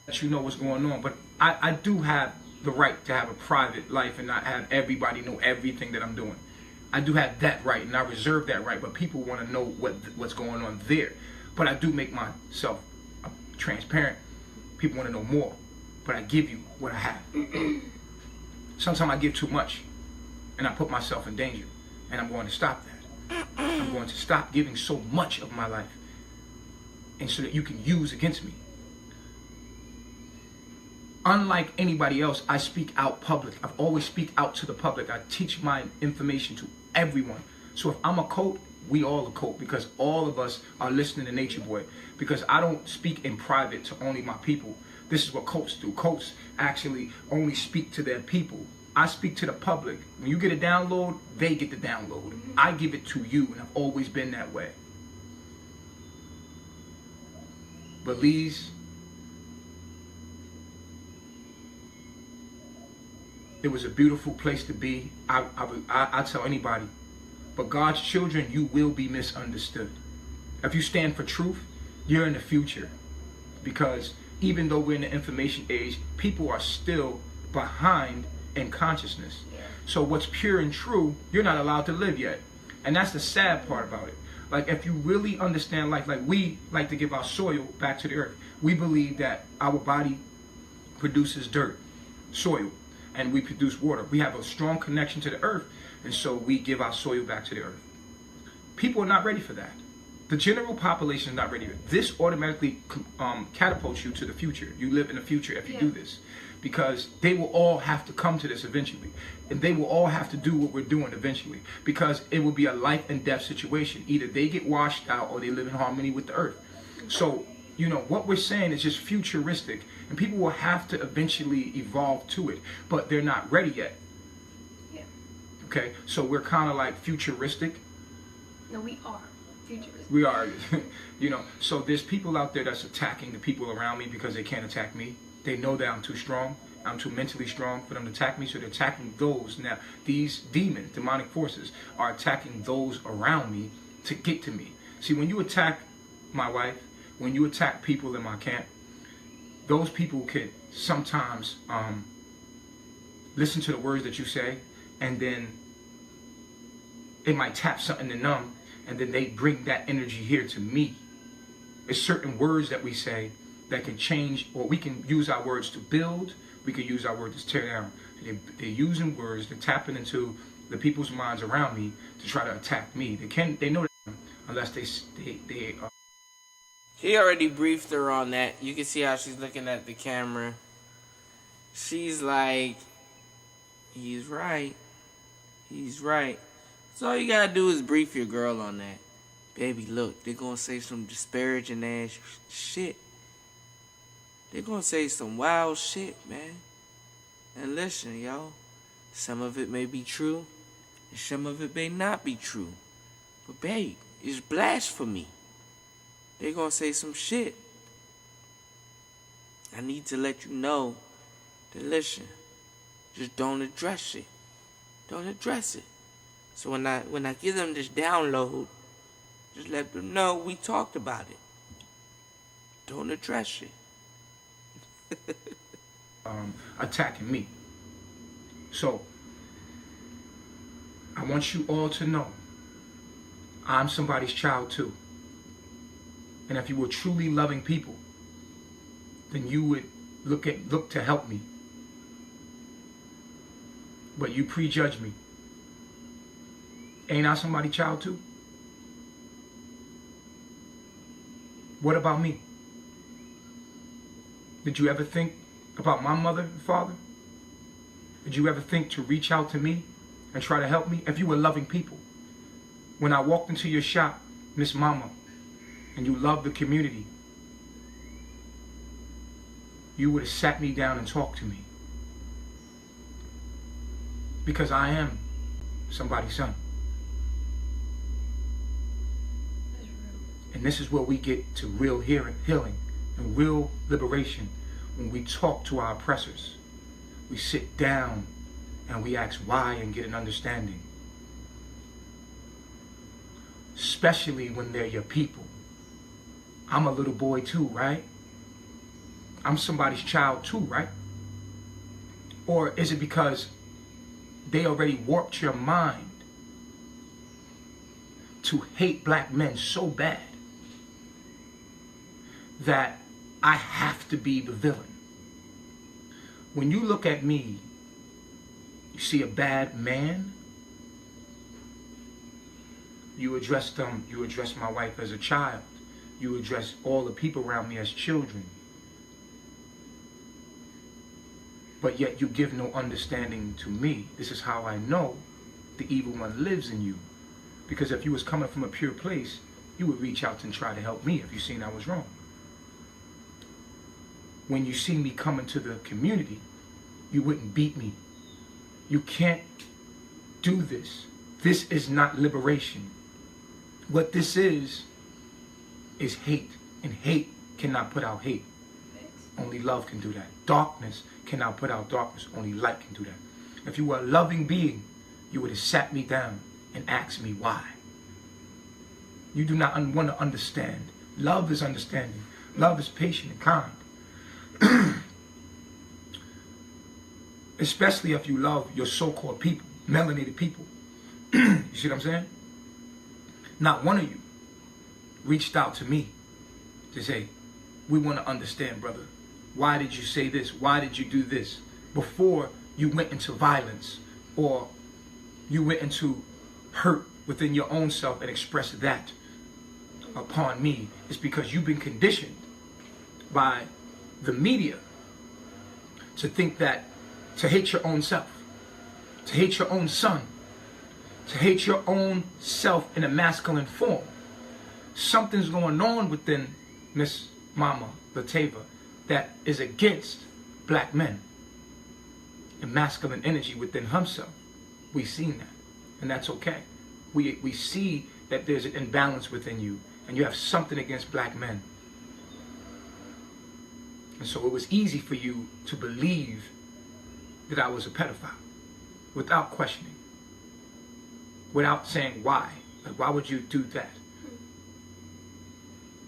Let you know what's going on. But I do have the right to have a private life and not have everybody know everything that I'm doing. I do have that right, and I reserve that right, but people want to know what's going on there. But I do make myself transparent. People want to know more, but I give you what I have. Sometimes I give too much, and I put myself in danger, and I'm going to stop that. I'm going to stop giving so much of my life, and so that you can use against me. Unlike anybody else, I speak out public. I've always speak out to the public. I teach my information to everyone. So if I'm a cult, we all a cult because all of us are listening to Nature Boy. Because I don't speak in private to only my people. This is what cults do. Cults actually only speak to their people. I speak to the public. When you get a download, they get the download. I give it to you, and I've always been that way. Belize. It was a beautiful place to be. I tell anybody. But God's children, you will be misunderstood. If you stand for truth, you're in the future. Because even though we're in the information age, people are still behind in consciousness. So what's pure and true, you're not allowed to live yet. And that's the sad part about it. Like, if you really understand life, like we like to give our soil back to the earth. We believe that our body produces dirt, soil, and we produce water. We have a strong connection to the earth, and so we give our soil back to the earth. People are not ready for that. The general population is not ready. This automatically catapults you to the future. You live in the future if you do this. Because they will all have to come to this eventually. And they will all have to do what we're doing eventually. Because it will be a life and death situation. Either they get washed out or they live in harmony with the earth. So You know, what we're saying is just futuristic, and people will have to eventually evolve to it, but they're not ready yet. Yeah. Okay, so we're kind of like futuristic. No, we are futuristic. We are, you know, so there's people out there that's attacking the people around me because they can't attack me. They know that I'm too strong. I'm too mentally strong for them to attack me, so they're attacking those. Now, these demons, demonic forces, are attacking those around me to get to me. See, when you attack my wife, when you attack people in my camp, those people could sometimes listen to the words that you say, and then it might tap something in them, and then they bring that energy here to me. There's certain words that we say that can change, or we can use our words to build, we can use our words to tear down. They're using words, they're tapping into the people's minds around me to try to attack me. They know that unless they He already briefed her on that. You can see how she's looking at the camera. She's like, he's right. He's right. So all you gotta do is brief your girl on that. Baby, look, they're gonna say some disparaging ass shit. They're gonna say some wild shit, man. And listen, y'all, some of it may be true, and some of it may not be true. But babe, it's blasphemy. They're gonna say some shit. I need to let you know that, listen, just don't address it. Don't address it. So when I give them this download, just let them know we talked about it. Don't address it. attacking me. So I want you all to know I'm somebody's child too. And if you were truly loving people, then you would look to help me. But you prejudge me. Ain't I somebody's child too? What about me? Did you ever think about my mother and father? Did you ever think to reach out to me and try to help me? If you were loving people. When I walked into your shop, Miss Mama, and you loved the community, you would have sat me down and talked to me. Because I am somebody's son. And this is where we get to real healing and real liberation. When we talk to our oppressors, we sit down and we ask why and get an understanding. Especially when they're your people. I'm a little boy too, right? I'm somebody's child too, right? Or is it because they already warped your mind to hate black men so bad that I have to be the villain? When you look at me, you see a bad man, you address my wife as a child, you address all the people around me as children, but yet you give no understanding to me. This is how I know the evil one lives in you. Because if you was coming from a pure place, you would reach out and try to help me if you seen I was wrong. When you see me coming to the community, you wouldn't beat me. You can't do this. This is not liberation. What this is hate. And hate cannot put out hate. Only love can do that. Darkness cannot put out darkness. Only light can do that. If you were a loving being, you would have sat me down and asked me why. You do not want to understand. Love is understanding. Love is patient and kind. Especially if you love your so-called people, melanated people. You see what I'm saying? Not one of you reached out to me to say, we want to understand, brother. Why did you say this? Why did you do this? Before you went into violence or you went into hurt within your own self and expressed that upon me. It's because you've been conditioned by the media to think that, to hate your own self, to hate your own son, to hate your own self in a masculine form. Something's going on within Miss Mama Latava, that is against black men and masculine energy within himself. We've seen that, and that's okay. We see that there's an imbalance within you, and you have something against black men. And so it was easy for you to believe that I was a pedophile without questioning, without saying why. Like, why would you do that?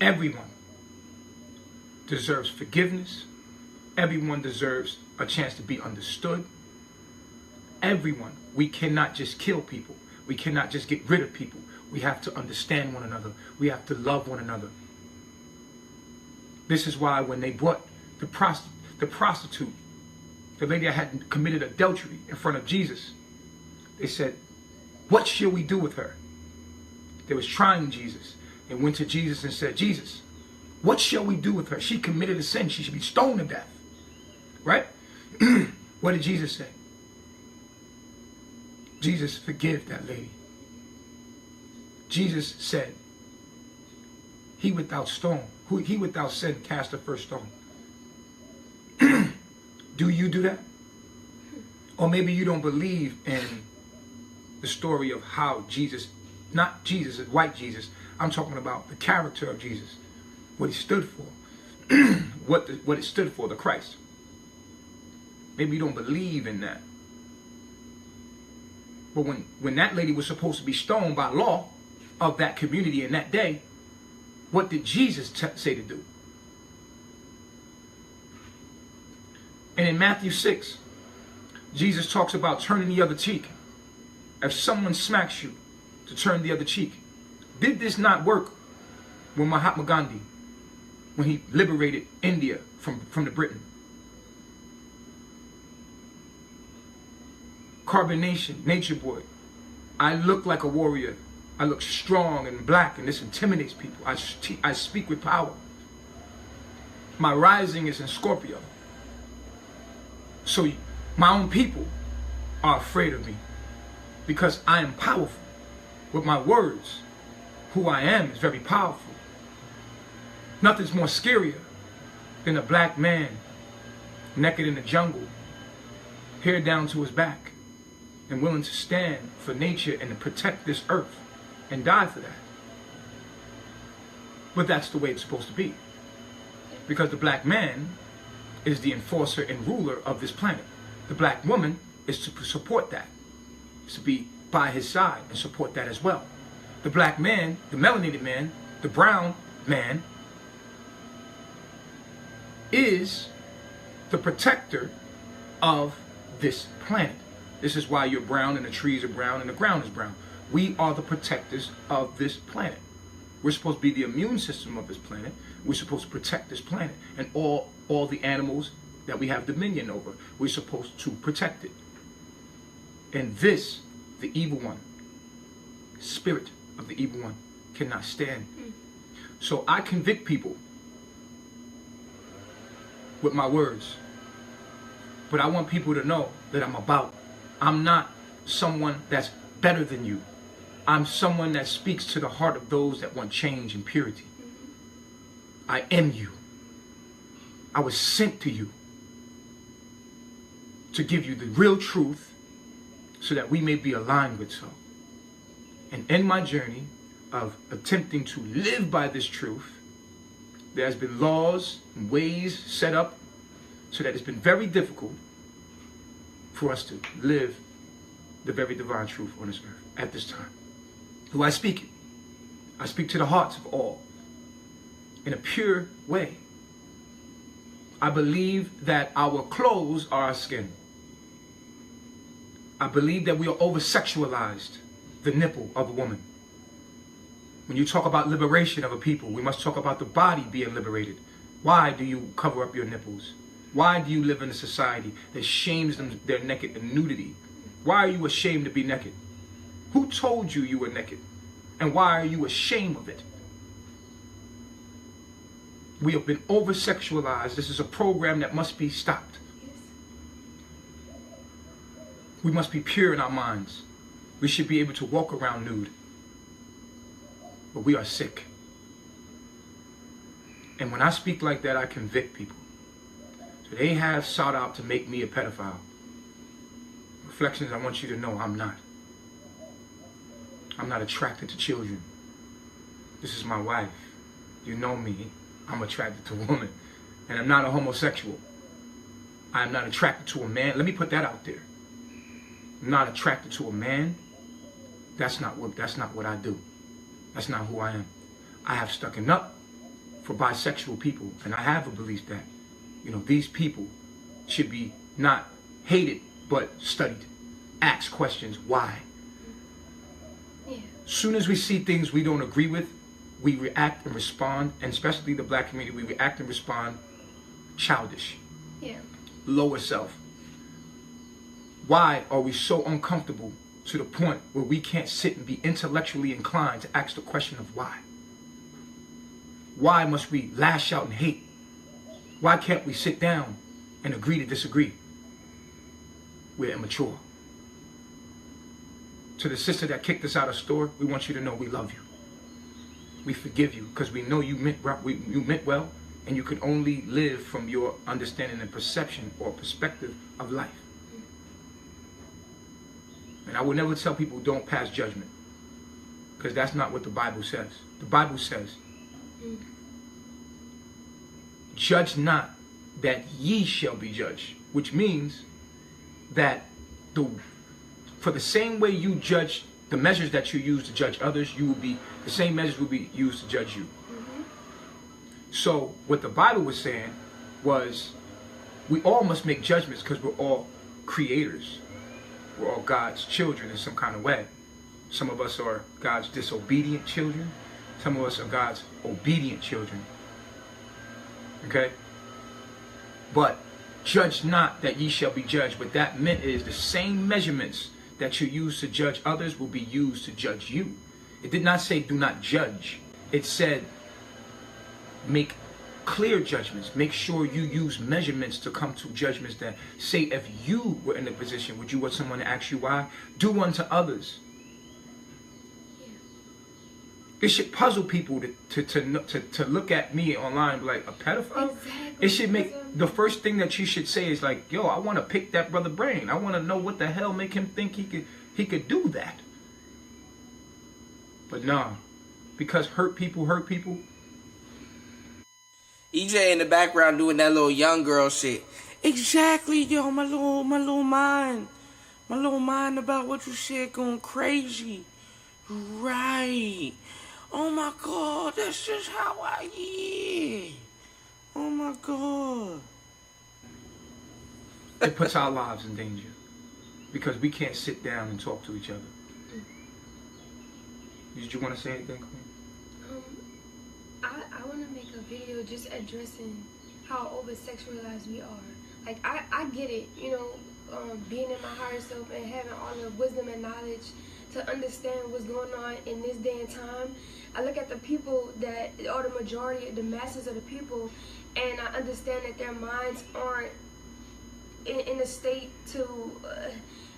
Everyone deserves forgiveness. Everyone deserves a chance to be understood. Everyone. We cannot just kill people. We cannot just get rid of people. We have to understand one another. We have to love one another. This is why when they brought the prostitute, the lady that had committed adultery in front of Jesus, they said, what shall we do with her? They was trying Jesus. They went to Jesus and said, Jesus, what shall we do with her? She committed a sin. She should be stoned to death. Right? What did Jesus say? Jesus, forgive that lady. Jesus said, he without sin cast the first stone. Do you do that? Or maybe you don't believe in the story of how Jesus, not Jesus, white Jesus, I'm talking about the character of Jesus, what he stood for, what it stood for, the Christ. Maybe you don't believe in that. But when that lady was supposed to be stoned by law of that community in that day, what did Jesus say to do? And in Matthew 6, Jesus talks about turning the other cheek. If someone smacks you, to turn the other cheek. Did this not work with Mahatma Gandhi when he liberated India from the Britain? Carbonation, Nature Boy. I look like a warrior. I look strong and black, and this intimidates people. I speak with power. My rising is in Scorpio. So my own people are afraid of me because I am powerful. With my words, who I am is very powerful. Nothing's more scarier than a black man naked in the jungle, hair down to his back, and willing to stand for nature and to protect this earth and die for that. But that's the way it's supposed to be. Because the black man is the enforcer and ruler of this planet. The black woman is to support that. Is to be by his side and support that as well. The black man, the melanated man, the brown man is the protector of this planet. This is why you're brown and the trees are brown and the ground is brown. We are the protectors of this planet. We're supposed to be the immune system of this planet. We're supposed to protect this planet and all the animals that we have dominion over. We're supposed to protect it. And this, the evil one, spirit of the evil one, cannot stand. So I convict people with my words. But I want people to know that I'm not someone that's better than you. I'm someone that speaks to the heart of those that want change and purity. I am you. I was sent to you to give you the real truth so that we may be aligned with so. And in my journey of attempting to live by this truth, there has been laws and ways set up so that it's been very difficult for us to live the very divine truth on this earth at this time. Who I speak it. I speak to the hearts of all in a pure way. I believe that our clothes are our skin. I believe that we are over-sexualized, the nipple of a woman. When you talk about liberation of a people, we must talk about the body being liberated. Why do you cover up your nipples? Why do you live in a society that shames them, their naked and nudity? Why are you ashamed to be naked? Who told you you were naked? And why are you ashamed of it? We have been over-sexualized. This is a program that must be stopped. We must be pure in our minds. We should be able to walk around nude. But we are sick. And when I speak like that, I convict people. So they have sought out to make me a pedophile. Reflections, I want you to know I'm not. I'm not attracted to children. This is my wife. You know me. I'm attracted to women. And I'm not a homosexual. I'm not attracted to a man. Let me put that out there. I'm not attracted to a man. That's not what I do. That's not who I am. I have stucken up for bisexual people, and I have a belief that, you know, these people should be not hated but studied. Ask questions. Why? Yeah. Soon as we see things we don't agree with, we react and respond, and especially the black community, we react and respond childish. Yeah. Lower self. Why are we so uncomfortable to the point where we can't sit and be intellectually inclined to ask the question of why? Why must we lash out and hate? Why can't we sit down and agree to disagree? We're immature. To the sister that kicked us out of store, we want you to know we love you. We forgive you because we know you meant well, and you can only live from your understanding and perception or perspective of life. And I will never tell people don't pass judgment, because that's not what the Bible says. The Bible says, judge not that ye shall be judged, which means that for the same way you judge, the measures that you use to judge others, the same measures will be used to judge you. So what the Bible was saying was, we all must make judgments because we're all creators. We're all God's children in some kind of way. Some of us are God's disobedient children. Some of us are God's obedient children. Okay? But judge not that ye shall be judged. What that meant is the same measurements that you use to judge others will be used to judge you. It did not say do not judge. It said make clear judgments. Make sure you use measurements to come to judgments that say if you were in a position, would you want someone to ask you why? Do unto others. It should puzzle people to look at me online and be like, a pedophile? Exactly. It should make, the first thing that you should say is like, yo, I want to pick that brother brain. I want to know what the hell make him think he could do that. But nah, because hurt people hurt people. EJ in the background doing that little young girl shit. Exactly, yo, my little mind about what you said going crazy. Right. Oh my God, that's just how I am. Oh my God. It puts our lives in danger because we can't sit down and talk to each other. Did you want to say anything, Queen? I want to make a video just addressing how over-sexualized we are. Like, I get it, you know, being in my higher self and having all the wisdom and knowledge to understand what's going on in this day and time. I look at the people that are the majority, the masses of the people, and I understand that their minds aren't in a state to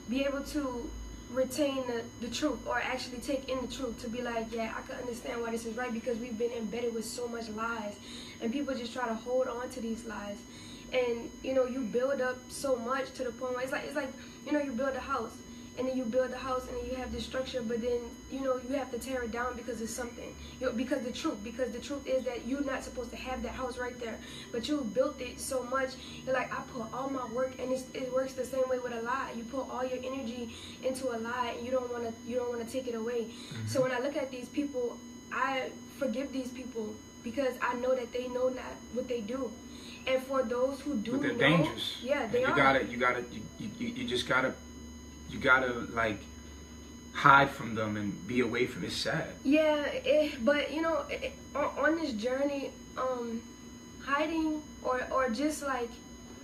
be able to retain the truth or actually take in the truth to be like, yeah, I can understand why this is right, because we've been embedded with so much lies and people just try to hold on to these lies. And you know, you build up so much to the point where it's like you know, you build a house and then you build the house and then you have this structure, but then you know you have to tear it down because of something, you know, because the truth is that you're not supposed to have that house right there, but you built it so much. You're like, I put all my work, and it works the same way with a lie. You put all your energy into a lie and you don't want to take it away. Mm-hmm. So when I look at these people, I forgive these people because I know that they know not what they do. And for those who do, but they're know, dangerous. Yeah, they are. You gotta like hide from them and be away from it. It's sad. Yeah, but you know, on this journey, hiding or just like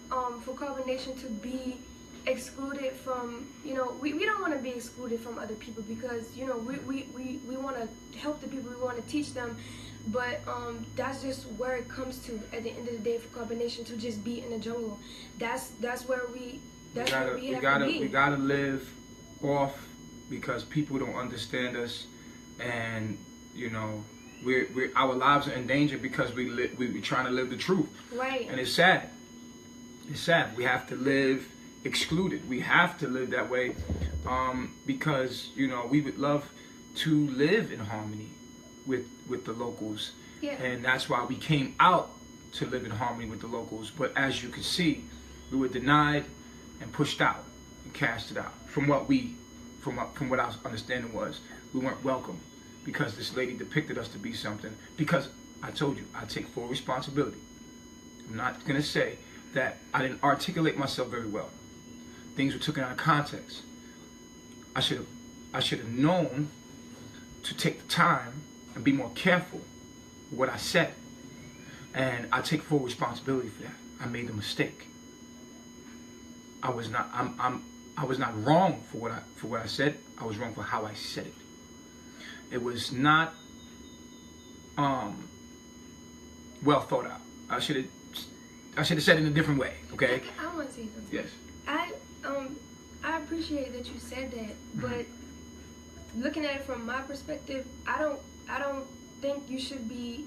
for Carbonation to be excluded from, you know, we don't want to be excluded from other people, because you know we want to help the people, we want to teach them, but that's just where it comes to at the end of the day for Carbonation to just be in the jungle. That's where we gotta live off, because people don't understand us, and you know, our lives are in danger because we're trying to live the truth. Right. And it's sad. It's sad. We have to live excluded. We have to live that way because, you know, we would love to live in harmony with the locals. Yeah. And that's why we came out to live in harmony with the locals. But as you can see, we were denied and pushed out and casted out. From what our understanding was, we weren't welcome because this lady depicted us to be something. Because I told you, I take full responsibility. I'm not gonna say that I didn't articulate myself very well. Things were taken out of context. I should have known to take the time and be more careful with what I said. And I take full responsibility for that. I made a mistake. I was not wrong for what I said. I was wrong for how I said it. It was not well thought out. I should have said it in a different way. Okay. I want to say something. Yes. I appreciate that you said that, but looking at it from my perspective, I don't think you should be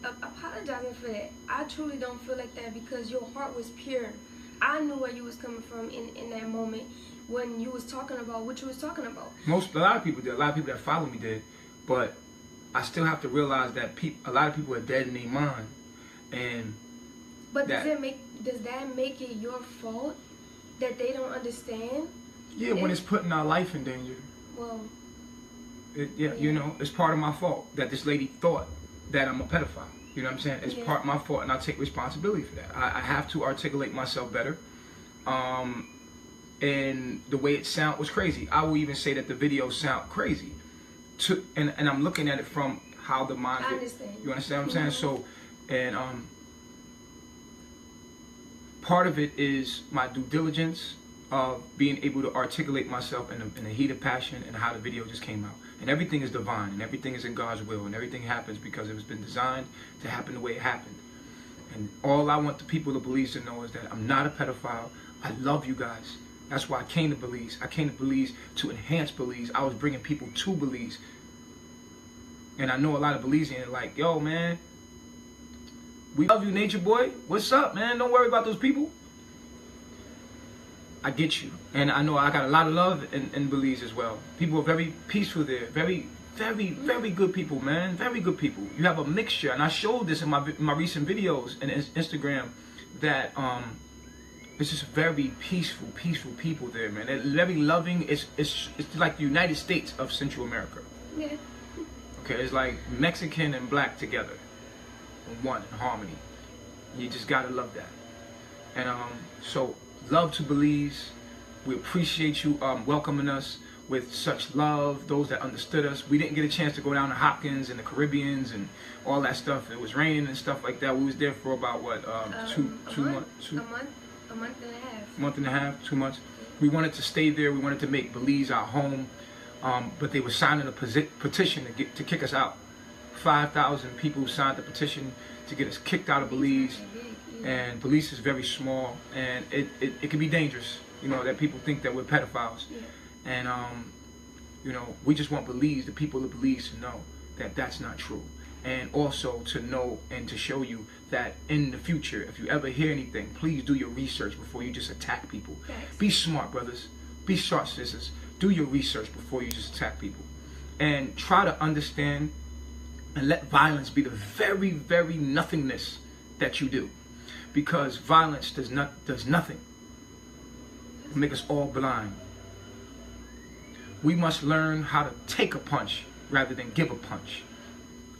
apologizing for that. I truly don't feel like that because your heart was pure. I knew where you was coming from in that moment when you was talking about what you was talking about. A lot of people did. A lot of people that follow me did, but I still have to realize that a lot of people are dead in their mind, and. But does that make it your fault that they don't understand? Yeah, when it's putting our life in danger. Well. Yeah, you know, it's part of my fault that this lady thought that I'm a pedophile. You know what I'm saying? It's part of my fault, and I take responsibility for that. I have to articulate myself better. And the way it sound was crazy. I will even say that the video sound crazy. And I'm looking at it from how the mind. I understand. You understand what I'm saying? So, and part of it is my due diligence of being able to articulate myself in a heat of passion and how the video just came out. And everything is divine, and everything is in God's will, and everything happens because it has been designed to happen the way it happened. And all I want the people of Belize to know is that I'm not a pedophile. I love you guys. That's why I came to Belize. I came to Belize to enhance Belize. I was bringing people to Belize. And I know a lot of Belizeans like, yo, man, we love you, Nature Boy. What's up, man? Don't worry about those people. I get you. And I know I got a lot of love in Belize as well. People are very peaceful there. Very, very, very good people, man. Very good people. You have a mixture. And I showed this in my recent videos and Instagram that it's just very peaceful people there, man. They're very loving. It's like the United States of Central America. Yeah. Okay, it's like Mexican and black together. One in harmony. You just gotta love that. And so love to Belize. We appreciate you welcoming us with such love. Those that understood us. We didn't get a chance to go down to Hopkins and the Caribbeans and all that stuff. It was raining and stuff like that. We was there for about what a month and a half, 2 months. We wanted to stay there. We wanted to make Belize our home. But they were signing a petition to kick us out. 5,000 people signed the petition to get us kicked out of Belize. And Belize is very small, and it can be dangerous, you know, that people think that we're pedophiles. Yeah. And, you know, we just want Belize, the people of Belize, to know that that's not true. And also to know and to show you that in the future, if you ever hear anything, please do your research before you just attack people. Yes. Be smart, brothers. Be smart, sisters. Do your research before you just attack people. And try to understand and let violence be the very, very nothingness that you do. Because violence does nothing. It makes us all blind. We must learn how to take a punch rather than give a punch.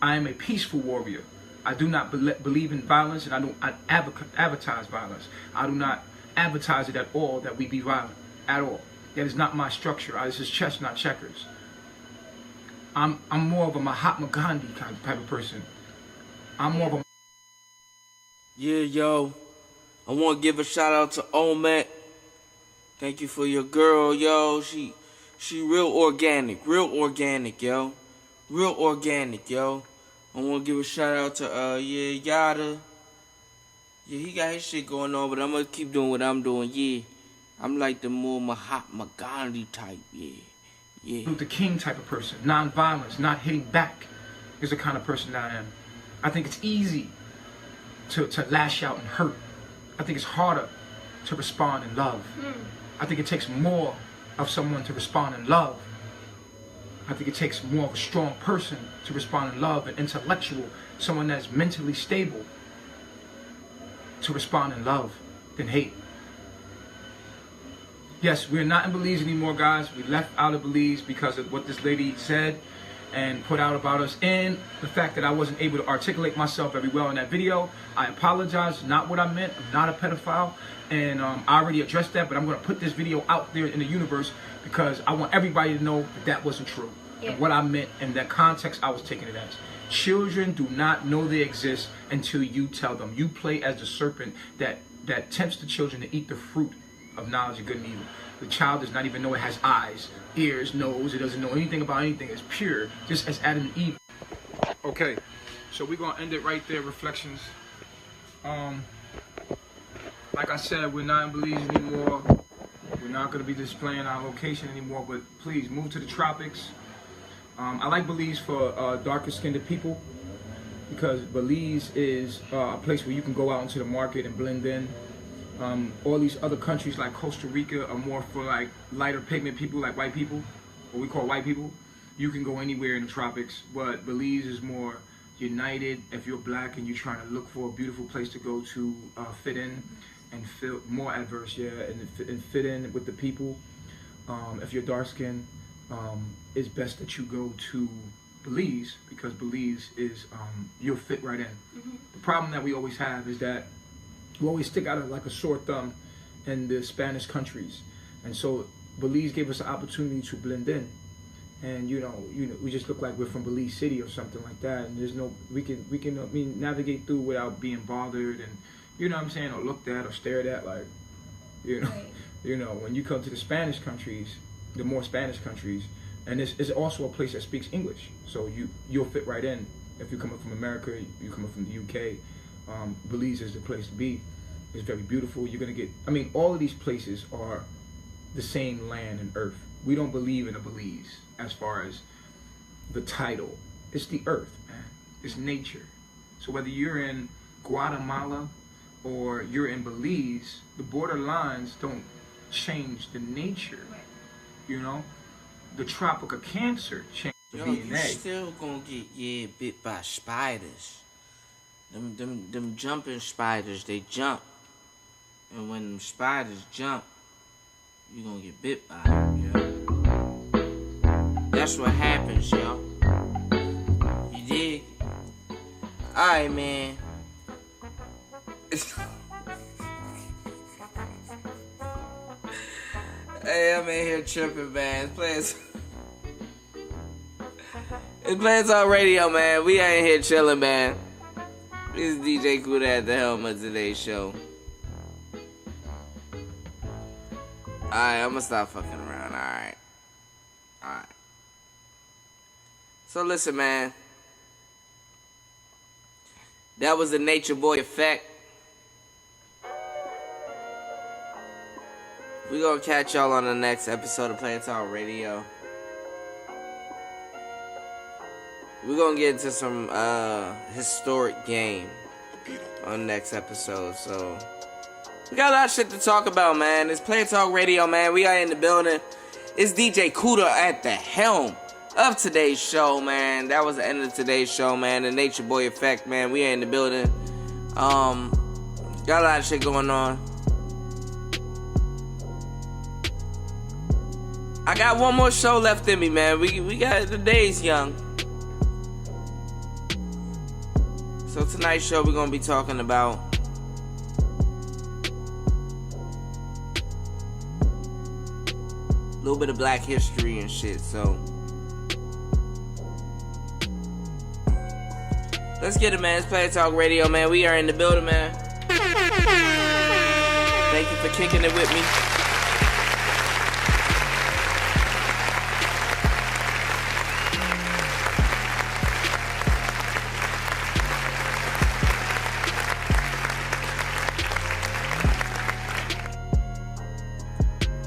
I am a peaceful warrior. I do not believe in violence, and I don't advertise violence. I do not advertise it at all that we be violent at all. That is not my structure. This is chess, not checkers. I'm more of a Mahatma Gandhi type of person. I'm more of a... Yeah, yo. I want to give a shout out to Omet. Thank you for your girl, yo. She real organic, yo. Real organic, yo. I want to give a shout out to, Yada. Yeah, he got his shit going on, but I'm going to keep doing what I'm doing, yeah. I'm like the more Mahatma Gandhi type, yeah. Luther King type of person. Non-violence, not hitting back. is the kind of person that I am. I think it's easy to lash out and hurt. I think it's harder to respond in love. I think it takes more of someone to respond in love. I think it takes more of a strong person to respond in love, an intellectual, someone that's mentally stable to respond in love than hate. Yes, we're not in Belize anymore, guys. We left out of Belize because of what this lady said and put out about us, and the fact that I wasn't able to articulate myself very well in that video. I apologize, not what I meant. I'm not a pedophile, and I already addressed that, but I'm going to put this video out there in the universe because I want everybody to know that that wasn't true. Yeah. And what I meant and that context I was taking it as. Children do not know they exist until you tell them. You play as the serpent that tempts the children to eat the fruit of knowledge of good and evil. The child does not even know it has eyes, ears, nose. It doesn't know anything about anything. It's pure, just as Adam and Eve. Okay, so we're going to end it right there, reflections. Like I said, we're not in Belize anymore. We're not going to be displaying our location anymore, but please move to the tropics. I like Belize for darker skinned people because Belize is a place where you can go out into the market and blend in. All these other countries like Costa Rica are more for like lighter pigment people, like white people, what we call white people. You can go anywhere in the tropics, but Belize is more united. If you're black and you're trying to look for a beautiful place to go to fit in and feel more adverse, and fit in with the people. If you're dark skinned, it's best that you go to Belize because Belize is you'll fit right in. The problem that we always have is that we always stick out like a sore thumb in the Spanish countries, and so Belize gave us an opportunity to blend in, and you know we just look like we're from Belize City or something like that, and there's no we can navigate through without being bothered and you know what I'm saying, or looked at or stared at, like right. When you come to the Spanish countries, the more Spanish countries, and it's also a place that speaks English, so you'll fit right in. If you're coming from America, you're coming from the UK. Belize is the place to be. It's very beautiful. You're gonna get. I mean, all of these places are the same land and earth. We don't believe in a Belize as far as the title. It's the earth, man. It's nature. So whether you're in Guatemala or you're in Belize, the border lines don't change the nature. You know, the tropical cancer changed the DNA. You still gonna get bit by spiders. Them jumping spiders, they jump. And when them spiders jump, you gonna get bit by them, yo. That's what happens, yo. You dig? Alright, man. Hey, I'm in here tripping, man. It's Playing Talk Radio, man. We ain't here chilling, man. This is DJ Kuda at the helm of today's show. Alright, I'm gonna stop fucking around, alright. So listen, man. That was the Nature Boy Effect. We're gonna catch y'all on the next episode of Playing Talk Radio. We're gonna get into some historic game on next episode, so we got a lot of shit to talk about, man. It's Play Talk Radio, man. We are in the building. It's DJ Kuda at the helm of today's show, man. That was the end of today's show, man. The Nature Boy Effect, man. We are in the building. Got a lot of shit going on. I got one more show left in me, man. We got the day's young. So tonight's show we're gonna be talking about a little bit of black history and shit, so let's get it, man. It's Play Talk Radio, man. We are in the building, man. Thank you for kicking it with me.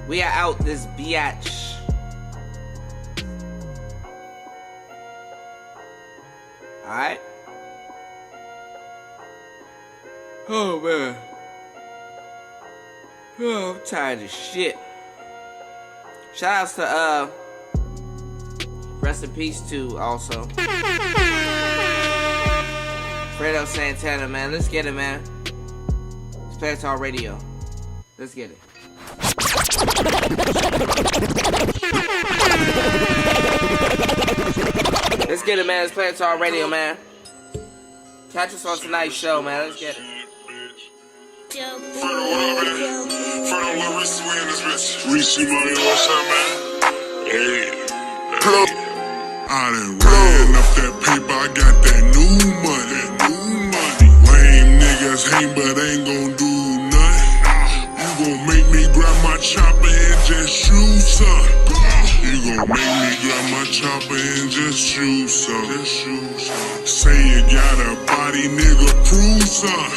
We are out this biatch. Alright? Oh man. Oh, I'm tired as shit. Shout outs to rest in peace to also Fredo Santana, man. Let's get it, man. It's Planet Talk Radio. Let's get it. Let's get it, man. It's Planet Talk Radio, man. Catch us on tonight's show, man. Let's get it. Reese, you money, what's up, man? Hey, I done ran up that paper, I got that new money, Lame niggas hate, but ain't gon' do nothing. You gon' make me grab my chopper and just shoot some. You gon' make me grab my chopper and just shoot some. Say you got a body, nigga, prove some.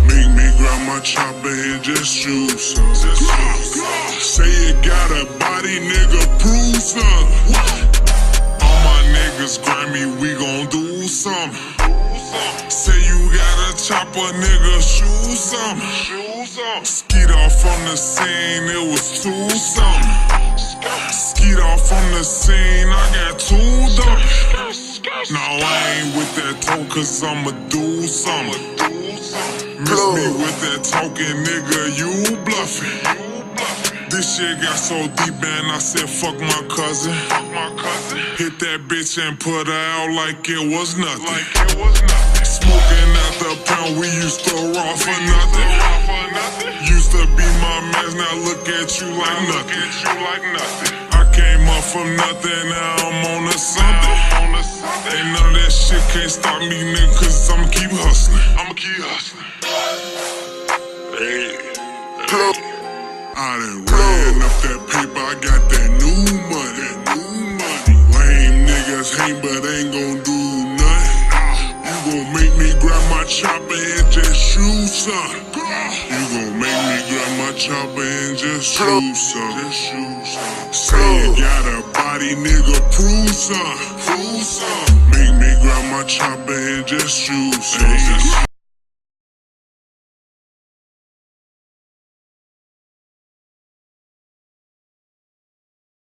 Make me grab my chopper and just shoot some. Say you got a body, nigga, prove some. All my niggas grimy, we gon' do something. Say you got a chopper, nigga, shoot some. Skeet off from the scene, it was too something. Skeet off from the scene, I got two dummies. No, I ain't with that talk, cause I'ma do something. Miss me with that talking, nigga, you bluffing. This shit got so deep and I said fuck my cousin. Hit that bitch and put her out like it was nothing. Smoking out the pound, we used to raw for nothing. Used to be my mans, now look at you like nothing. I came up from nothing, now I'm on to something. And none of that shit can't stop me, nigga, cause I'ma keep hustling. Hey. I done ran up that paper, I got that new money. Lame niggas hate, but ain't gon' do nothing. You gon' make me grab my chopper and just shoot some. You gon' make me grab my chopper and just shoot some. Say you got a body, nigga, prove some. Make me grab my chopper and just shoot some.